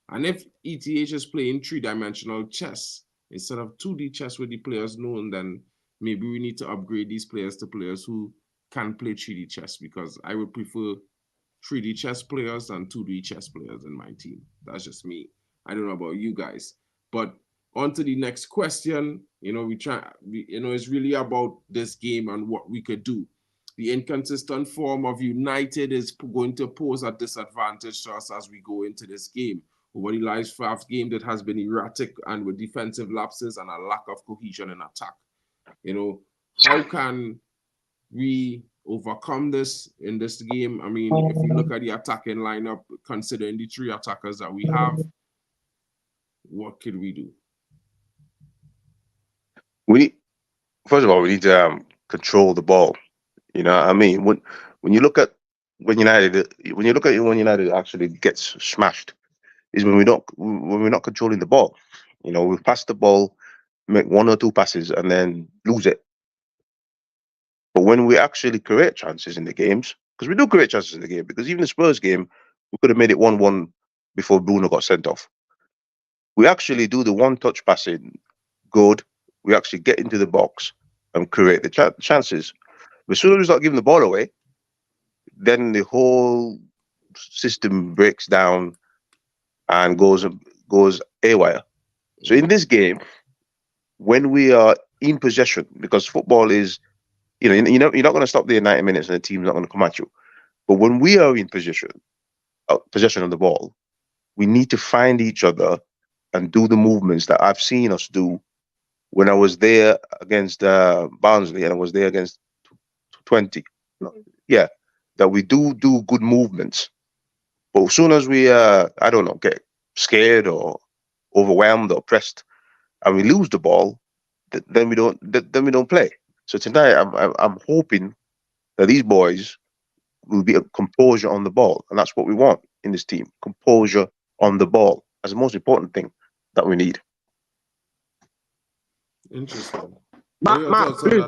And if ETH is playing 3-dimensional chess instead of 2D chess with the players known, then maybe we need to upgrade these players to players who can play 3D chess, because I would prefer 3D chess players than 2D chess players in my team. That's just me. I don't know about you guys. But on to the next question. It's really about this game and what we could do. The inconsistent form of United is going to pose a disadvantage to us as we go into this game. Over the last 5 games, that has been erratic and with defensive lapses and a lack of cohesion in attack. How can we overcome this in this game? I mean, if you look at the attacking lineup, considering the 3 attackers that we have, what could we do? First of all, we need to control the ball. I mean, when you look at when United actually gets smashed, is when we're not controlling the ball. We pass the ball, make 1 or 2 passes, and then lose it. But when we actually create chances in the games, because we do create chances in the game, because even the Spurs game, we could have made it 1-1 before Bruno got sent off. We actually do the one-touch passing good. We actually get into the box and create the chances. But as soon as we start giving the ball away, then the whole system breaks down and goes haywire. So in this game, when we are in possession, because football is, you're not going to stop there 90 minutes and the team's not going to come at you. But when we are in possession of the ball, we need to find each other and do the movements that I've seen us do when I was there against Barnsley and I was there against 20. Yeah, that we do good movements. But as soon as we, get scared or overwhelmed or pressed, and we lose the ball, then we don't play. So tonight, I'm hoping that these boys will be a composure on the ball, and that's what we want in this team: composure on the ball. That's the most important thing that we need. Interesting. Mark, please,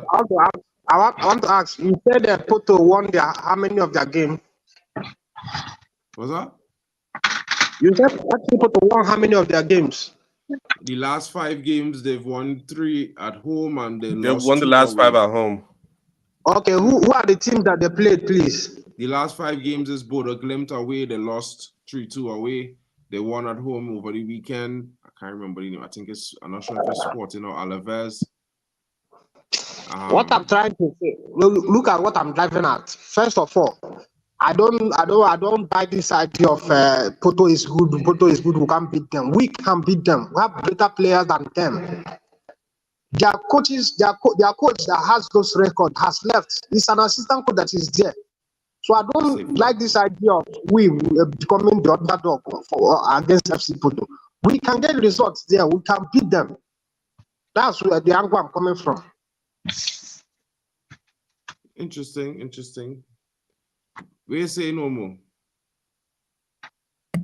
I want to ask. You said that Porto won how many of their games? What's that? You said actually Porto won how many of their games? The last 5 games, they've won 3 at home and they lost won the last away. 5 at home. Okay, who are the teams that they played, please? The last 5 games is Bodo Glimt away. They lost 3-2 away. They won at home over the weekend. I can't remember the name. I'm not sure if it's Sporting or Alaves. What I'm trying to say, look at what I'm driving at. First of all, I don't buy this idea of Porto is good, we can't beat them. We can beat them. We have better players than them. Their coach that has those records has left. It's an assistant coach that is there. So I don't like this idea of we becoming the underdog against FC Porto. We can get results there. We can beat them. That's where the angle I'm coming from. Interesting. We say no more.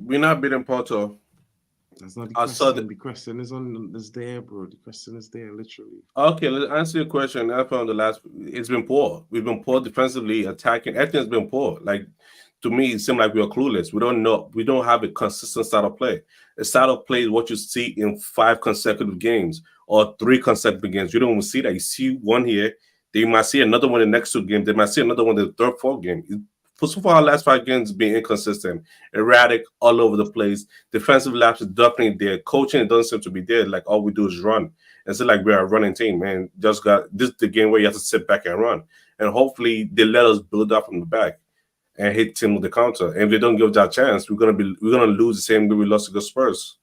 We're not beating Porto. That's not the question. The question is there, bro. The question is there, literally. Okay, let's answer your question. It's been poor. We've been poor defensively, attacking. Everything's been poor. Like, to me, it seems like we are clueless. We don't know. We don't have a consistent style of play. A style of play is what you see in 5 consecutive games or 3 consecutive games. You don't even see that. You see one here, They might see another one in the next 2 games. They might see another one in the third, fourth game. For so far, our last 5 games being inconsistent, erratic, all over the place. Defensive lapse is definitely there. Coaching, it doesn't seem to be there. Like, all we do is run. It's like we're a running team, man. This is the game where you have to sit back and run. And hopefully they let us build up from the back and hit team with the counter. And if they don't give us that chance, we're gonna lose the same way we lost to the Spurs.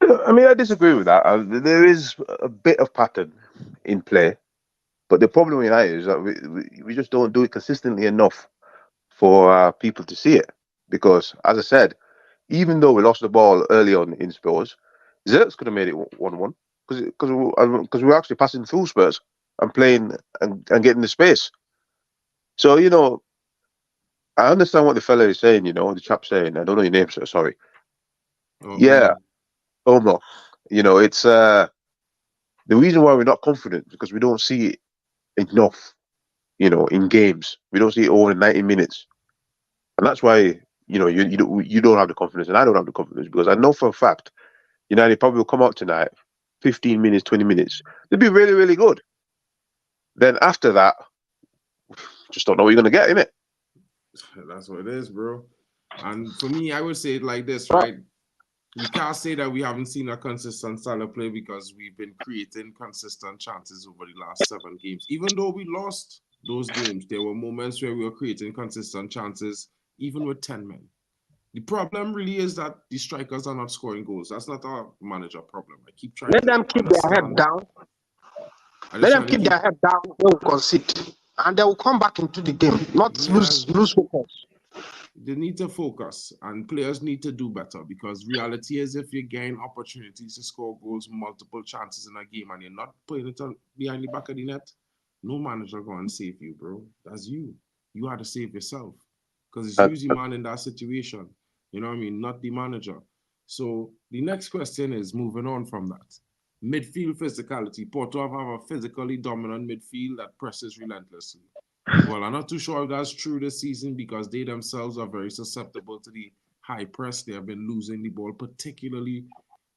I mean, I disagree with that. There is a bit of pattern in play, but the problem with United is that we just don't do it consistently enough for people to see it. Because, as I said, even though we lost the ball early on in Spurs, Zerks could have made it 1-1 because we were actually passing through Spurs and playing and getting the space. So, you know, I understand what the fella is saying, you know, the chap saying, I don't know your name, sir, sorry. Yeah, Omo. You know, it's the reason why we're not confident because we don't see it enough, you know, in games. We don't see it over 90 minutes. And that's why, you know, you don't have the confidence and I don't have the confidence because I know for a fact United probably will come out tonight, 15 minutes, 20 minutes. They'll be really, really good. Then after that, just don't know what you're going to get, innit? That's what it is, bro. And for me, I would say it like this, right? We can't say that we haven't seen a consistent style of play because we've been creating consistent chances over the last 7 games. Even though we lost those games, there were moments where we were creating consistent chances, even with 10 men. The problem really is that the strikers are not scoring goals. That's not our manager problem. I keep trying Let to them keep their head down. Let them keep their head down. They will concede, and they will come back into the game. Not lose focus. They need to focus, and players need to do better because reality is if you gain opportunities to score goals, multiple chances in a game, and you're not putting it behind the back of the net, no manager going to save you, bro. That's you. You have to save yourself because it's usually man in that situation. You know what I mean? Not the manager. So the next question is moving on from that. Midfield physicality. Porto have a physically dominant midfield that presses relentlessly. Well, I'm not too sure if that's true this season because they themselves are very susceptible to the high press. They have been losing the ball, particularly,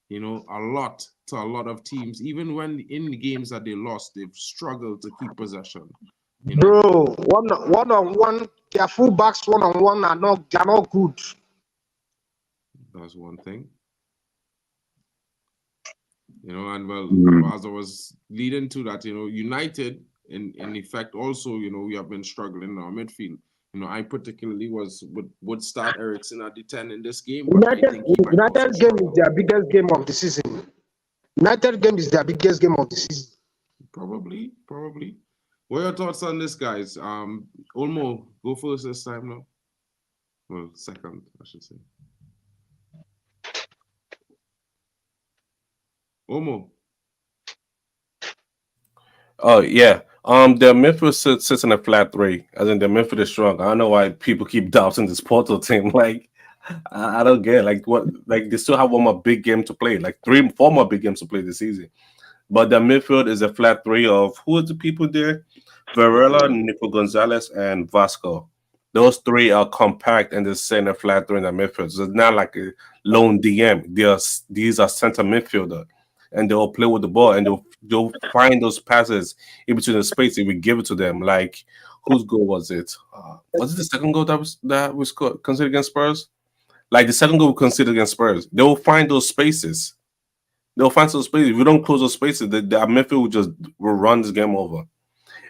you know, a lot to a lot of teams. Even when in the games that they lost, they've struggled to keep possession. You know? Bro, one on one, their fullbacks one on one they're not good. That's one thing. You know, and well, as I was leading to that, you know, United, in effect, also, you know, we have been struggling in our midfield. You know, I particularly would start Eriksen at the 10 in this game. United game is their biggest game of the season. United game is their biggest game of the season. Probably. What are your thoughts on this, guys? Olmo, go first this time now. Well, second, I should say. Olmo. Oh yeah. The midfield sits in a flat 3. As in the midfield is strong. I don't know why people keep doubting this Porto team. Like, I don't get like what like they still have one more big game to play, like 3-4 more big games to play this season. But the midfield is a flat 3 of who are the people there? Varela, Nico Gonzalez, and Vasco. Those 3 are compact and they're sitting a flat 3 in the midfield. So it's not like a lone DM. These are center midfielder. And they'll play with the ball and they'll find those passes in between the space if we give it to them. Like, whose goal was it? Was it the second goal that we scored considered against Spurs? Like the second goal we considered against Spurs. They will find those spaces. They'll find those spaces. If we don't close those spaces, the midfield will run this game over.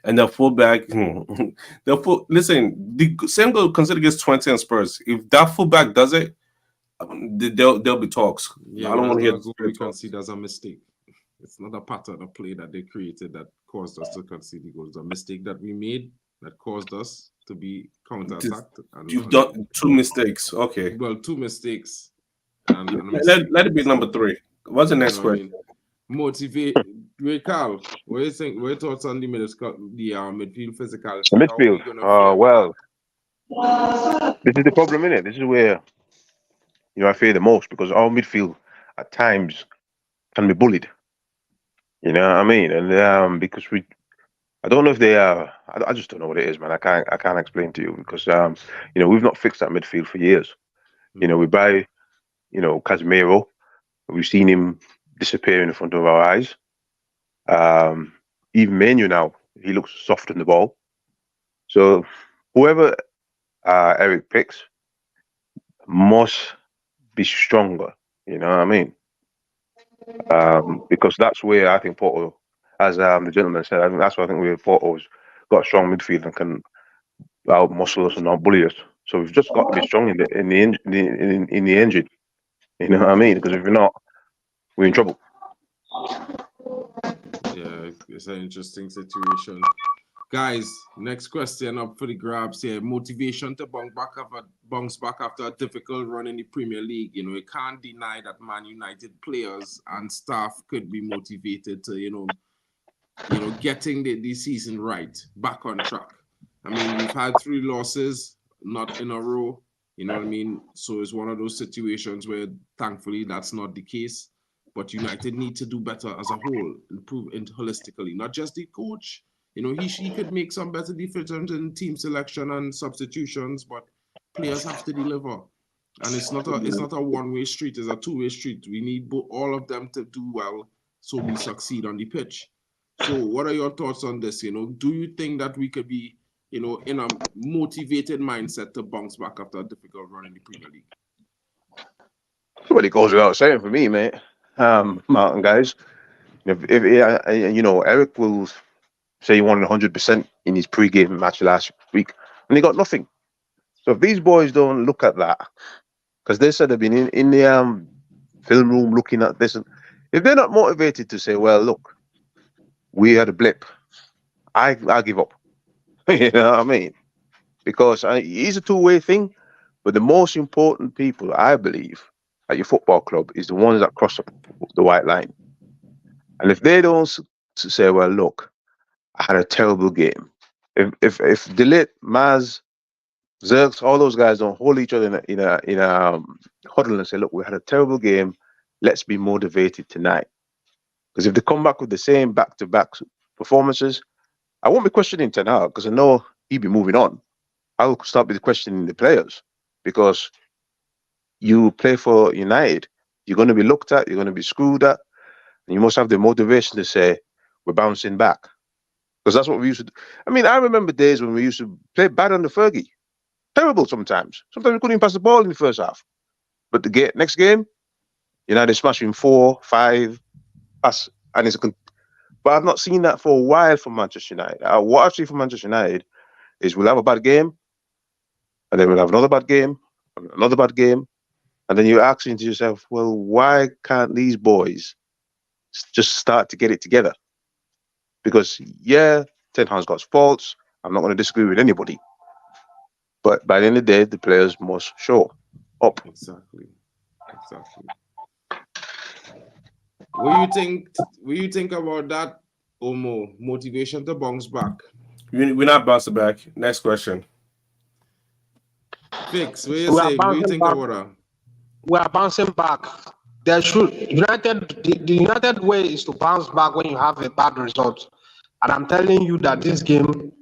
And the fullback, listen, the same goal considered against 20 and Spurs. If that fullback does it, there'll be talks. Yeah, I don't want to hear we concede as a mistake. It's not a pattern of play that they created that caused us to concede the goals. A mistake that we made that caused us to be counter-attacked. You've done 2 mistakes. Okay. Well, 2 mistakes. Let it be number 3. What's the next question? Motivate. Wait, Carl, what do you think? What are your thoughts on the midfield physical? The midfield. Well, this is the problem, innit? This is where I fear the most because our midfield at times can be bullied. You know what I mean? And because I don't know if they are. I just don't know what it is, man. I can't explain to you because we've not fixed that midfield for years. You know, we buy, Casemiro. We've seen him disappear in front of our eyes. even Menu now, he looks soft on the ball. So whoever Eric picks must be stronger. You know what I mean? Because that's where I think Porto, as the gentleman said, I think that's where I think where Porto's got a strong midfield and can out muscle us and not bully us. So we've just got to be strong in the engine. You know what I mean? Because if we're not, we're in trouble. Yeah, it's an interesting situation. Guys, next question up for the grabs here. Motivation to bounce back after a difficult run in the Premier League. You know, you can't deny that Man United players and staff could be motivated to, you know, getting the season right, back on track. I mean, we've had 3 losses, not in a row. You know what I mean? So it's one of those situations where, thankfully, that's not the case. But United need to do better as a whole, improve holistically, not just the coach. You know, he could make some better decisions in team selection and substitutions, but players have to deliver. And it's not a one-way street, it's a two-way street. We need all of them to do well so we succeed on the pitch. So what are your thoughts on this? You know, do you think that we could be, you know, in a motivated mindset to bounce back after a difficult run in the Premier League? Well, it goes without saying for me, mate. Martin, guys, if you know, Eric will say he wanted 100% in his pre-game match last week, and he got nothing. So if these boys don't look at that, because they said they've been in the film room looking at this, and if they're not motivated to say, well, look, we had a blip, I give up. You know what I mean? Because it's a two-way thing, but the most important people, I believe, at your football club is the ones that cross the white line. And if they don't say, well, look, I had a terrible game. If Delit, Maz, Zerks, all those guys don't hold each other in a huddle and say, look, we had a terrible game. Let's be motivated tonight. Because if they come back with the same back-to-back performances, I won't be questioning Ten Hag because I know he'll be moving on. I'll start with questioning the players because you play for United, you're going to be looked at, you're going to be screwed at, and you must have the motivation to say, we're bouncing back. Because that's what we used to do. I mean, I remember days when we used to play bad under Fergie. Terrible sometimes. Sometimes we couldn't even pass the ball in the first half. But the next game, United smashing 4, 5, pass, and it's but I've not seen that for a while from Manchester United. What I've seen from Manchester United is we'll have a bad game, and then we'll have another bad game, and then you're asking to yourself, well, why can't these boys just start to get it together? Because, yeah, Ten Hag's got faults. I'm not going to disagree with anybody. But by the end of the day, the players must show up. Exactly. What do you think about that, Omo? Motivation to bounce back? We're not bouncing back. Next question. Fix, what you say? What do you think about that? We are bouncing back. There should the United way is to bounce back when you have a bad result. And I'm telling you that this game,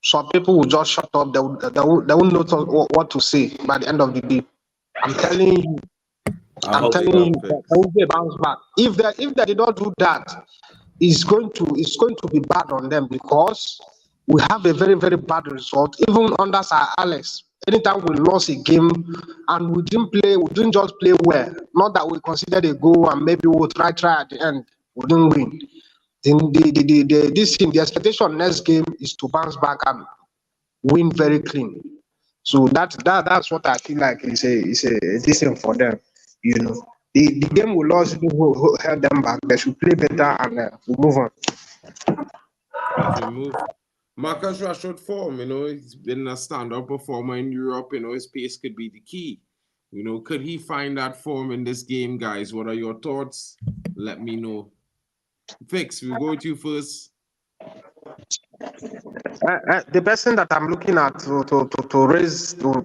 some people will just shut up. They won't know what to say by the end of the day. I'm telling you. There will be a bounce back. If they did not do that, it's going to be bad on them because we have a very, very bad result. Even under Sir Alex, anytime we lost a game and we didn't just play well. Not that we considered a goal and maybe we'll try at the end. We didn't win. Then the expectation next game is to bounce back and win very clean. So that's what I feel like is a decent for them. You know, the game we lost will help them back. They should play better and we'll move on. As we move, Marcus Rashford form, you know, he's been a standout performer in Europe. You know, his pace could be the key. You know, could he find that form in this game, guys? What are your thoughts? Let me know. Fix, we'll go with you first. The person that I'm looking at to raise to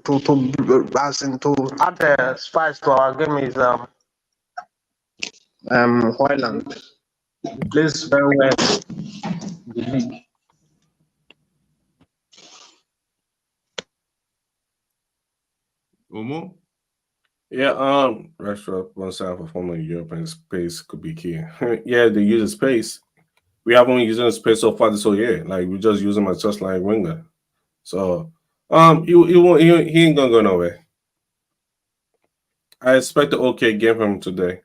add spice to our game is Hoyland. He plays very well in the league. Omo? Yeah, Rashford once out performing in Europe and space could be key. Yeah, they use the space. we haven't been using the space so far this whole year. Like we just use him as just like winger. So he ain't gonna go nowhere. I expect an okay game from him today.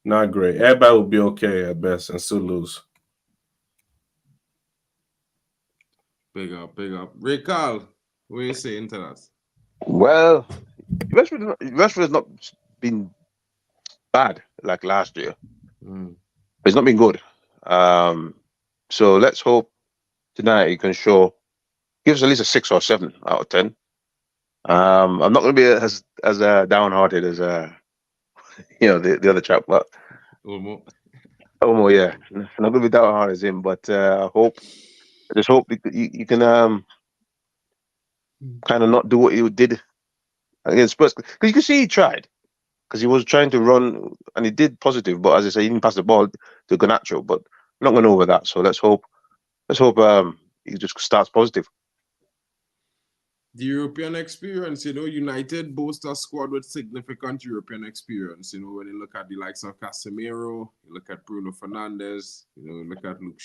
Not great. Everybody will be okay at best and still lose. Big up. Ricard, what are you saying to that? Well, Rashford has not been bad like last year. It's not been good. So let's hope tonight he can give us at least a 6 or 7 out of 10. I'm not going to be as downhearted as the other chap, but Omo, yeah, I'm not going to be downhearted as him. But I just hope you can kind of not do what you did against Spurs, because you can see he tried, because he was trying to run and he did positive, but as I say, he didn't pass the ball to Garnacho. But we're not going over that, so let's hope he just starts positive. The European experience, United boast a squad with significant European experience. When you look at the likes of Casemiro, you look at Bruno Fernandes, look at Luke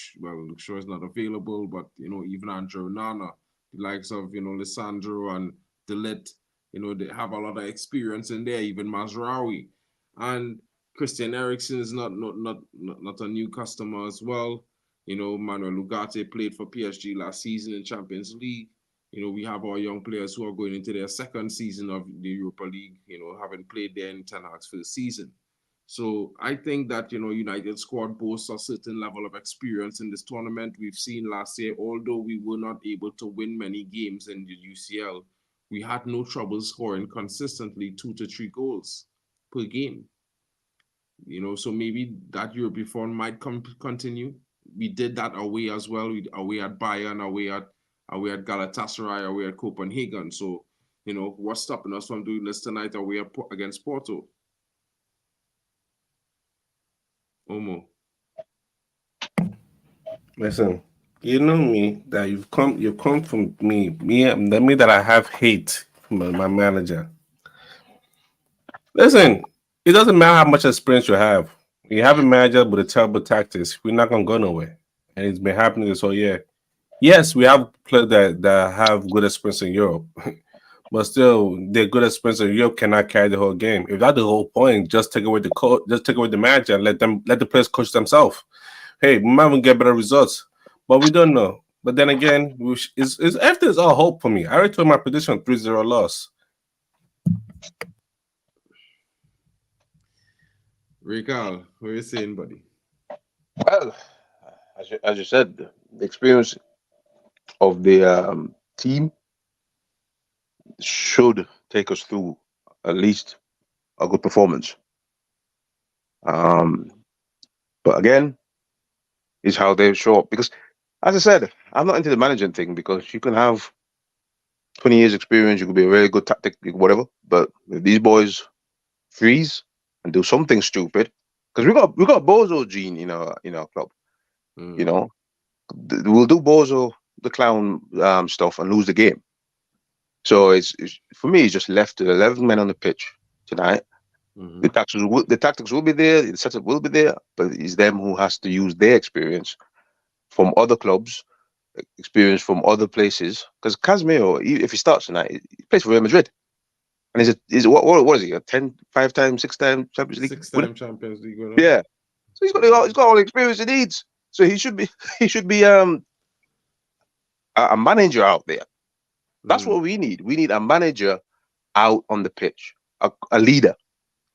Shaw is not available, but even Andrew Nana, the likes of Lisandro and De Ligt, they have a lot of experience in there, even Mazraoui. And Christian Eriksen is not a new customer as well. Manuel Ugarte played for PSG last season in Champions League. We have our young players who are going into their second season of the Europa League, having played there in Ten Hag's first season. So I think that, United squad boasts a certain level of experience in this tournament. We've seen last year, although we were not able to win many games in the UCL, we had no trouble scoring consistently 2 to 3 goals per game. So maybe that European form might continue. We did that away as well. Away at Bayern, away at Galatasaray, away at Copenhagen. So, what's stopping us from doing this tonight away against Porto? Omo. Listen, you know me that you've come from me that I have hate from my manager. Listen, it doesn't matter how much experience you have. You have a manager with a terrible tactics, we're not gonna go nowhere. And it's been happening this whole year. Yes, we have players that have good experience in Europe, but still, their good experience in Europe cannot carry the whole game. If that's the whole point, just take away the coach, just take away the manager, and let the players coach themselves. Hey, we might even get better results, but we don't know. But then again, after it's all hope for me. I already told my prediction 3-0 loss. Ricard, what are you saying, buddy? Well, as you said, the experience of the team should take us through at least a good performance. But again, is how they show up. Because, as I said, I'm not into the managing thing, because you can have 20 years experience, you could be a very good tactic, whatever. But if these boys freeze and do something stupid, because we got Bozo gene in our club. We'll do Bozo the clown stuff and lose the game. So it's for me, it's just left to 11 men on the pitch tonight. The tactics will be there, the setup will be there, but it's them who has to use their experience from other clubs, experience from other places. Because Casemiro, if he starts tonight, he plays for Real Madrid, and what is he? A 5-time, 6-time Champions League? 6-time Champions League winner. Yeah, so he's got all the experience he needs. So he should be a manager out there. That's what we need. We need a manager out on the pitch, a leader.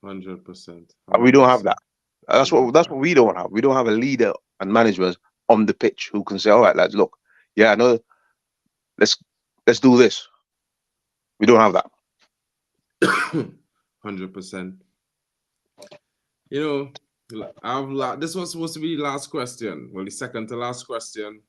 100%. We don't have that. That's what we don't have. We don't have a leader and management on the pitch who can say, "All right, lads, look, yeah, I know. Let's do this." We don't have that. 100%. This was supposed to be the last question. Well, the second to last question.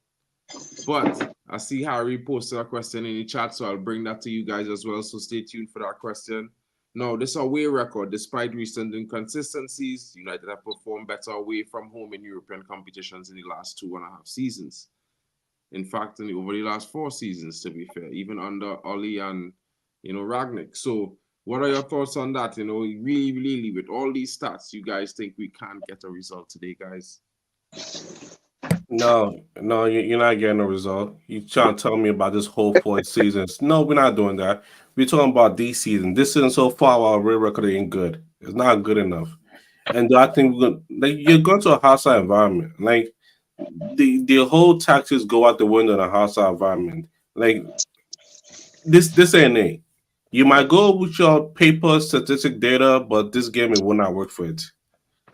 But I see Harry posted a question in the chat, so I'll bring that to you guys as well. So stay tuned for that question. Now, this away record, despite recent inconsistencies, United have performed better away from home in European competitions in the last 2.5 seasons. In fact, over the last 4 seasons, to be fair, even under Oli and Ragnick. So, what are your thoughts on that? Really, with all these stats, you guys think we can get a result today, guys? No, you're not getting a result. You trying to tell me about this whole 4 seasons? No, we're not doing that. We're talking about this season. This season so far, our real record ain't good. It's not good enough. And I think you're going to a hostile environment. Like the whole tactics go out the window in a hostile environment. Like this ain't it. You might go with your paper statistic data, but this game it will not work for it.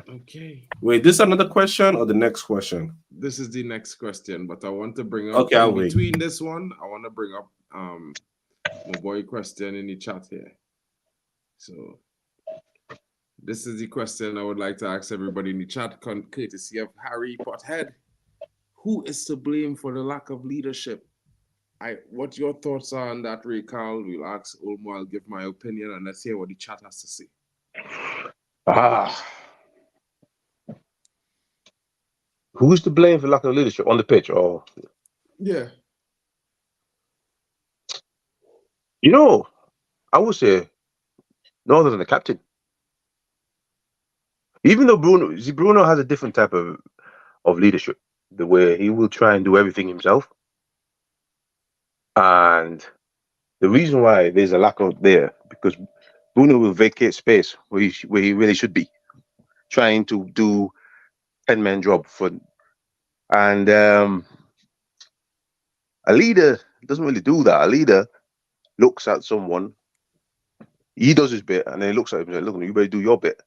Okay. Wait, this another question or the next question? This is the next question, but I want to bring up Okay, I'll in wait. between this one, I want to bring up my boy question in the chat here. So this is the question I would like to ask everybody in the chat, courtesy of Harry Pothead. Who is to blame for the lack of leadership? What your thoughts are on that, Ray Carl? We'll ask Olmo, I'll give my opinion, and let's hear what the chat has to say. Who's to blame for lack of leadership on the pitch? Or yeah, I would say no other than the captain. Even though Bruno has a different type of leadership, the way he will try and do everything himself. And the reason why there's a lack of there, because Bruno will vacate space where he really should be, trying to do 10-man job and a leader doesn't really do that. A leader looks at someone, he does his bit, and then he looks at him and says, "Look, you better do your bit."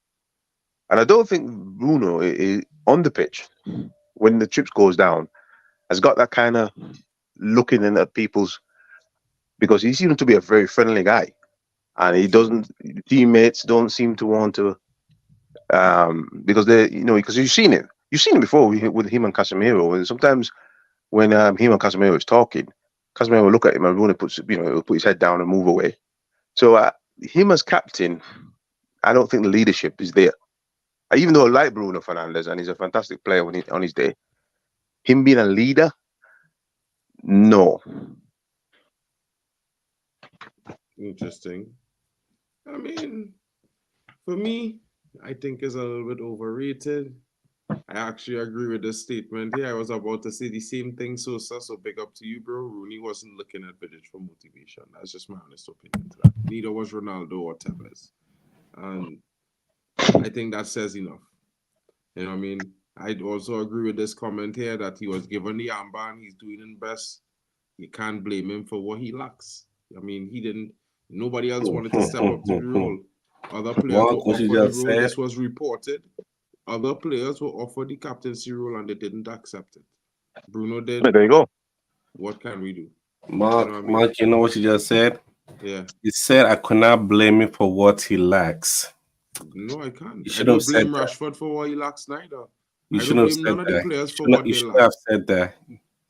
And I don't think Bruno is on the pitch when the chips goes down has got that kind of looking in at people's, because he seems to be a very friendly guy, and he doesn't. Teammates don't seem to want to, because because you've seen it before with him and Casemiro, and sometimes when him and Casemiro is talking, Casemiro will look at him and Bruno will put his head down and move away. So him as captain, I don't think the leadership is there. Even though I like Bruno Fernandes and he's a fantastic player on his day, him being a leader, no. Interesting. I mean, for me, I think it's a little bit overrated. I actually agree with this statement here. I was about to say the same thing, Sosa, so big up to you, bro. Rooney wasn't looking at Vidic for motivation. That's just my honest opinion to that. Neither was Ronaldo or Tevez. And I think that says enough. You know what I mean? I'd also agree with this comment here that he was given the armband, he's doing his best. You can't blame him for what he lacks. I mean, nobody else wanted to step up to the role. Other players were offered the role. This was reported. Other players were offered the captaincy role and they didn't accept it. Bruno did. There you go. What can we do? Mark, you know what you just said? Yeah. He said I could not blame him for what he lacks. No, I can't. You should have said blame Rashford for what he lacks neither. You should have said that. You should have said that.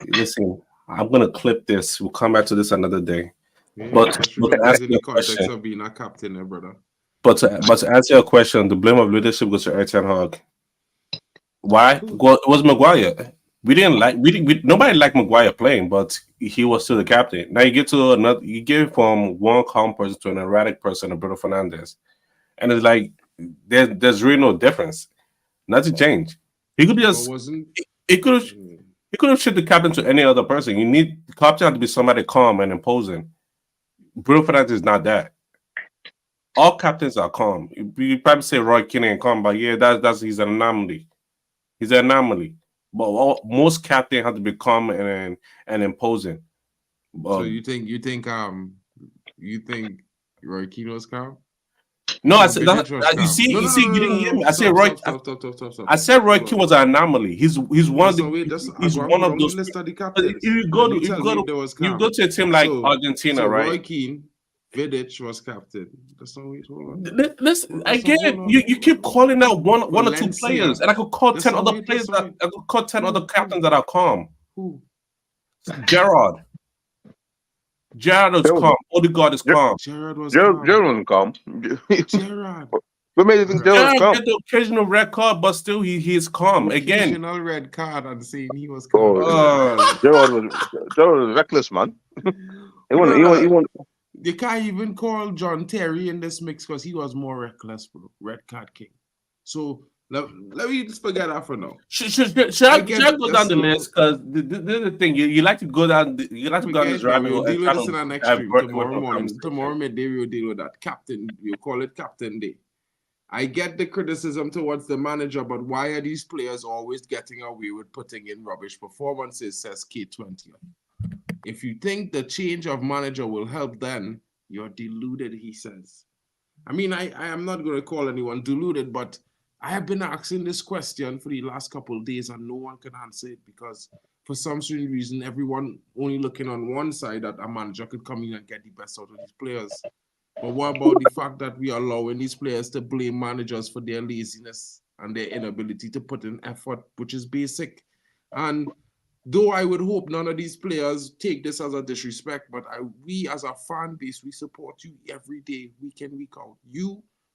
Listen, I'm gonna clip this. We'll come back to this another day. Yeah, but to answer in the context of being a captain, brother. But to answer your question, the blame of leadership goes to Erik ten Hag. Why? Well, it was Maguire. Nobody liked Maguire playing, but he was still the captain. Now you get to another. You get from one calm person to an erratic person, Bruno Fernandes, and it's like there's really no difference. Nothing changed. He could just. He could have shipped the captain to any other person. You need the captain to be somebody calm and imposing. Bruno Fernandes is not that. All captains are calm. You probably say Roy Keane ain't calm, but yeah, he's an anomaly. He's an anomaly. But most captains have to be calm and imposing. So you think Roy Keane was calm? No, you didn't hear me. I said Roy. I said Roy Keane was an anomaly. He's one of the. He's one of those. You go to a team like Argentina, right? Roy Keane, Vidic was captain. That's not what hold on. Listen, again, you keep calling out one or two players, and I could call 10 other players. I could call 10 other captains that are calm. Who? Gerrard is calm. Odegaard is calm. Gerrard was calm. Gerrard. What made you think Gerrard was calm? Get the occasional red card, but still he is calm. Again, occasional red card and saying he was calm. Gerrard was reckless, man. He won. You can't even call John Terry in this mix because he was more reckless, bro. Red card king. So Let me just forget that for now. Should I go down the list? Because this is the thing. You like to go down. You like to go down this rabbit hole. We'll deal with this in our next stream tomorrow morning. Tomorrow midday, we will deal with that. Captain, we'll call it Captain Day. I get the criticism towards the manager, but why are these players always getting away with putting in rubbish performances, says K20. If you think the change of manager will help, then you're deluded, he says. I mean, I am not going to call anyone deluded, but I have been asking this question for the last couple of days and no one can answer it because for some strange reason, everyone only looking on one side that a manager could come in and get the best out of these players. But what about the fact that we are allowing these players to blame managers for their laziness and their inability to put in effort, which is basic? And though I would hope none of these players take this as a disrespect, but we as a fan base, we support you every day, week in, week out.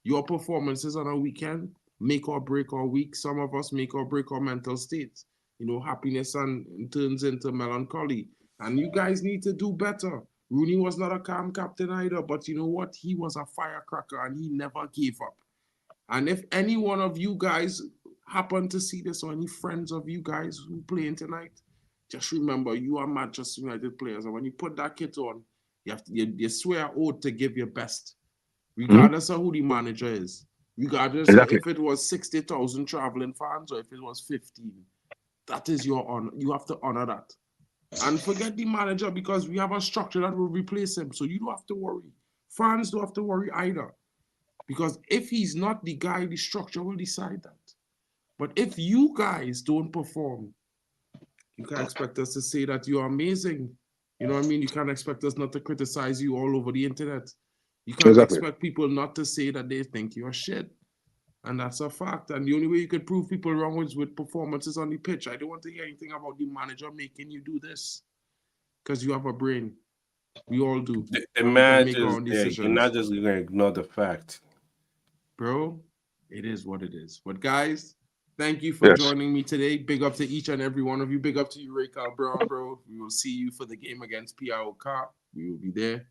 Your performances on a weekend make or break our week. Some of us make or break our mental states. You know, happiness and turns into melancholy. And you guys need to do better. Rooney was not a calm captain either, but you know what? He was a firecracker and he never gave up. And if any one of you guys happen to see this or any friends of you guys who playing tonight, just remember you are Manchester United players. And when you put that kit on, you swear oath to give your best, regardless of who the manager is. Regardless if it was 60,000 traveling fans or if it was 15. That is your honor. You have to honor that. And forget the manager because we have a structure that will replace him. So you don't have to worry. Fans don't have to worry either. Because if he's not the guy, the structure will decide that. But if you guys don't perform, you can't expect us to say that you're amazing. You know what I mean? You can't expect us not to criticize you all over the internet. You can't expect people not to say that they think you're shit. And that's a fact. And the only way you could prove people wrong is with performances on the pitch. I don't want to hear anything about the manager making you do this. Because you have a brain. We all do. The manager's you're not just going to ignore the fact. Bro, it is what it is. But guys, thank you for joining me today. Big up to each and every one of you. Big up to you, Raquel Brown, bro. We will see you for the game against PIOK. We will be there.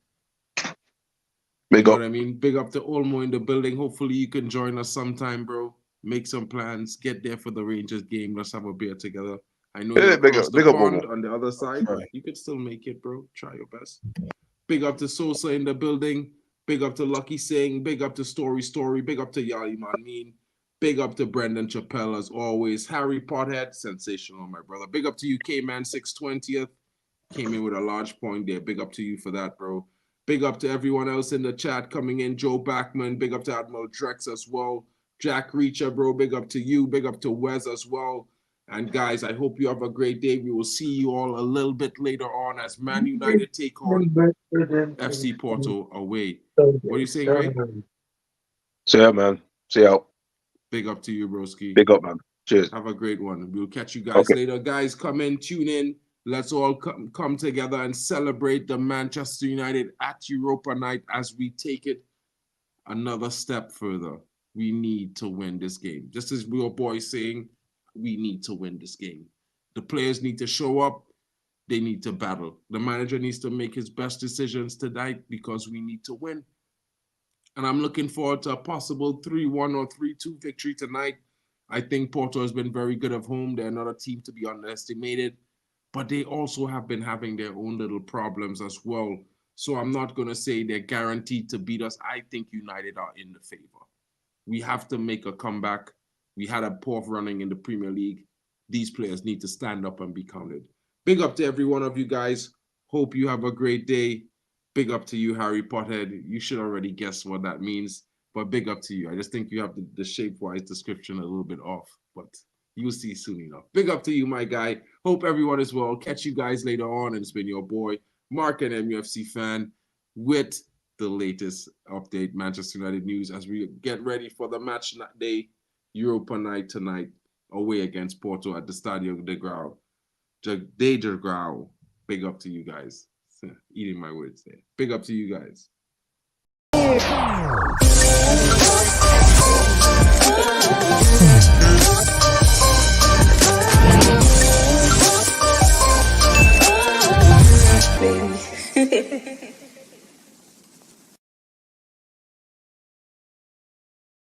Big up. What I mean? Big up to Olmo in the building. Hopefully you can join us sometime, bro. Make some plans. Get there for the Rangers game. Let's have a beer together. I know you're across the pond on the other side. Right. You could still make it, bro. Try your best. Big up to Sosa in the building. Big up to Lucky Singh. Big up to Story. Big up to Yali Manmin. Big up to Brendan Chappelle as always. Harry Pothead, sensational, my brother. Big up to you, K-Man 620th. Came in with a large point there. Big up to you for that, bro. Big up to everyone else in the chat coming in. Joe Backman. Big up to Admiral Drex as well. Jack Reacher, bro. Big up to you. Big up to Wes as well. And guys, I hope you have a great day. We will see you all a little bit later on as Man United take on FC Porto away. What are you saying, Ray? See ya, man. See ya. Big up to you, broski. Big up, man. Cheers. Have a great one. We'll catch you guys later. Guys, come in, tune in. Let's all come together and celebrate the Manchester United at Europa Night as we take it another step further. We need to win this game. Just as your boy saying, we need to win this game. The players need to show up. They need to battle. The manager needs to make his best decisions tonight because we need to win. And I'm looking forward to a possible 3-1 or 3-2 victory tonight. I think Porto has been very good at home. They're not a team to be underestimated. But they also have been having their own little problems as well. So I'm not going to say they're guaranteed to beat us. I think United are in the favor. We have to make a comeback. We had a poor running in the Premier League. These players need to stand up and be counted. Big up to every one of you guys. Hope you have a great day. Big up to you, Harry Pothead. You should already guess what that means. But big up to you. I just think you have the shape-wise description a little bit off. But you'll see soon enough. Big up to you, my guy. Hope everyone is well. Catch you guys later on. And it's been your boy, Mark, an MUFC fan, with the latest update, Manchester United news, as we get ready for the match day, Europa night tonight, away against Porto at the Stadio de Grau. De Grau. Big up to you guys. Eating my words there. Big up to you guys. Baby.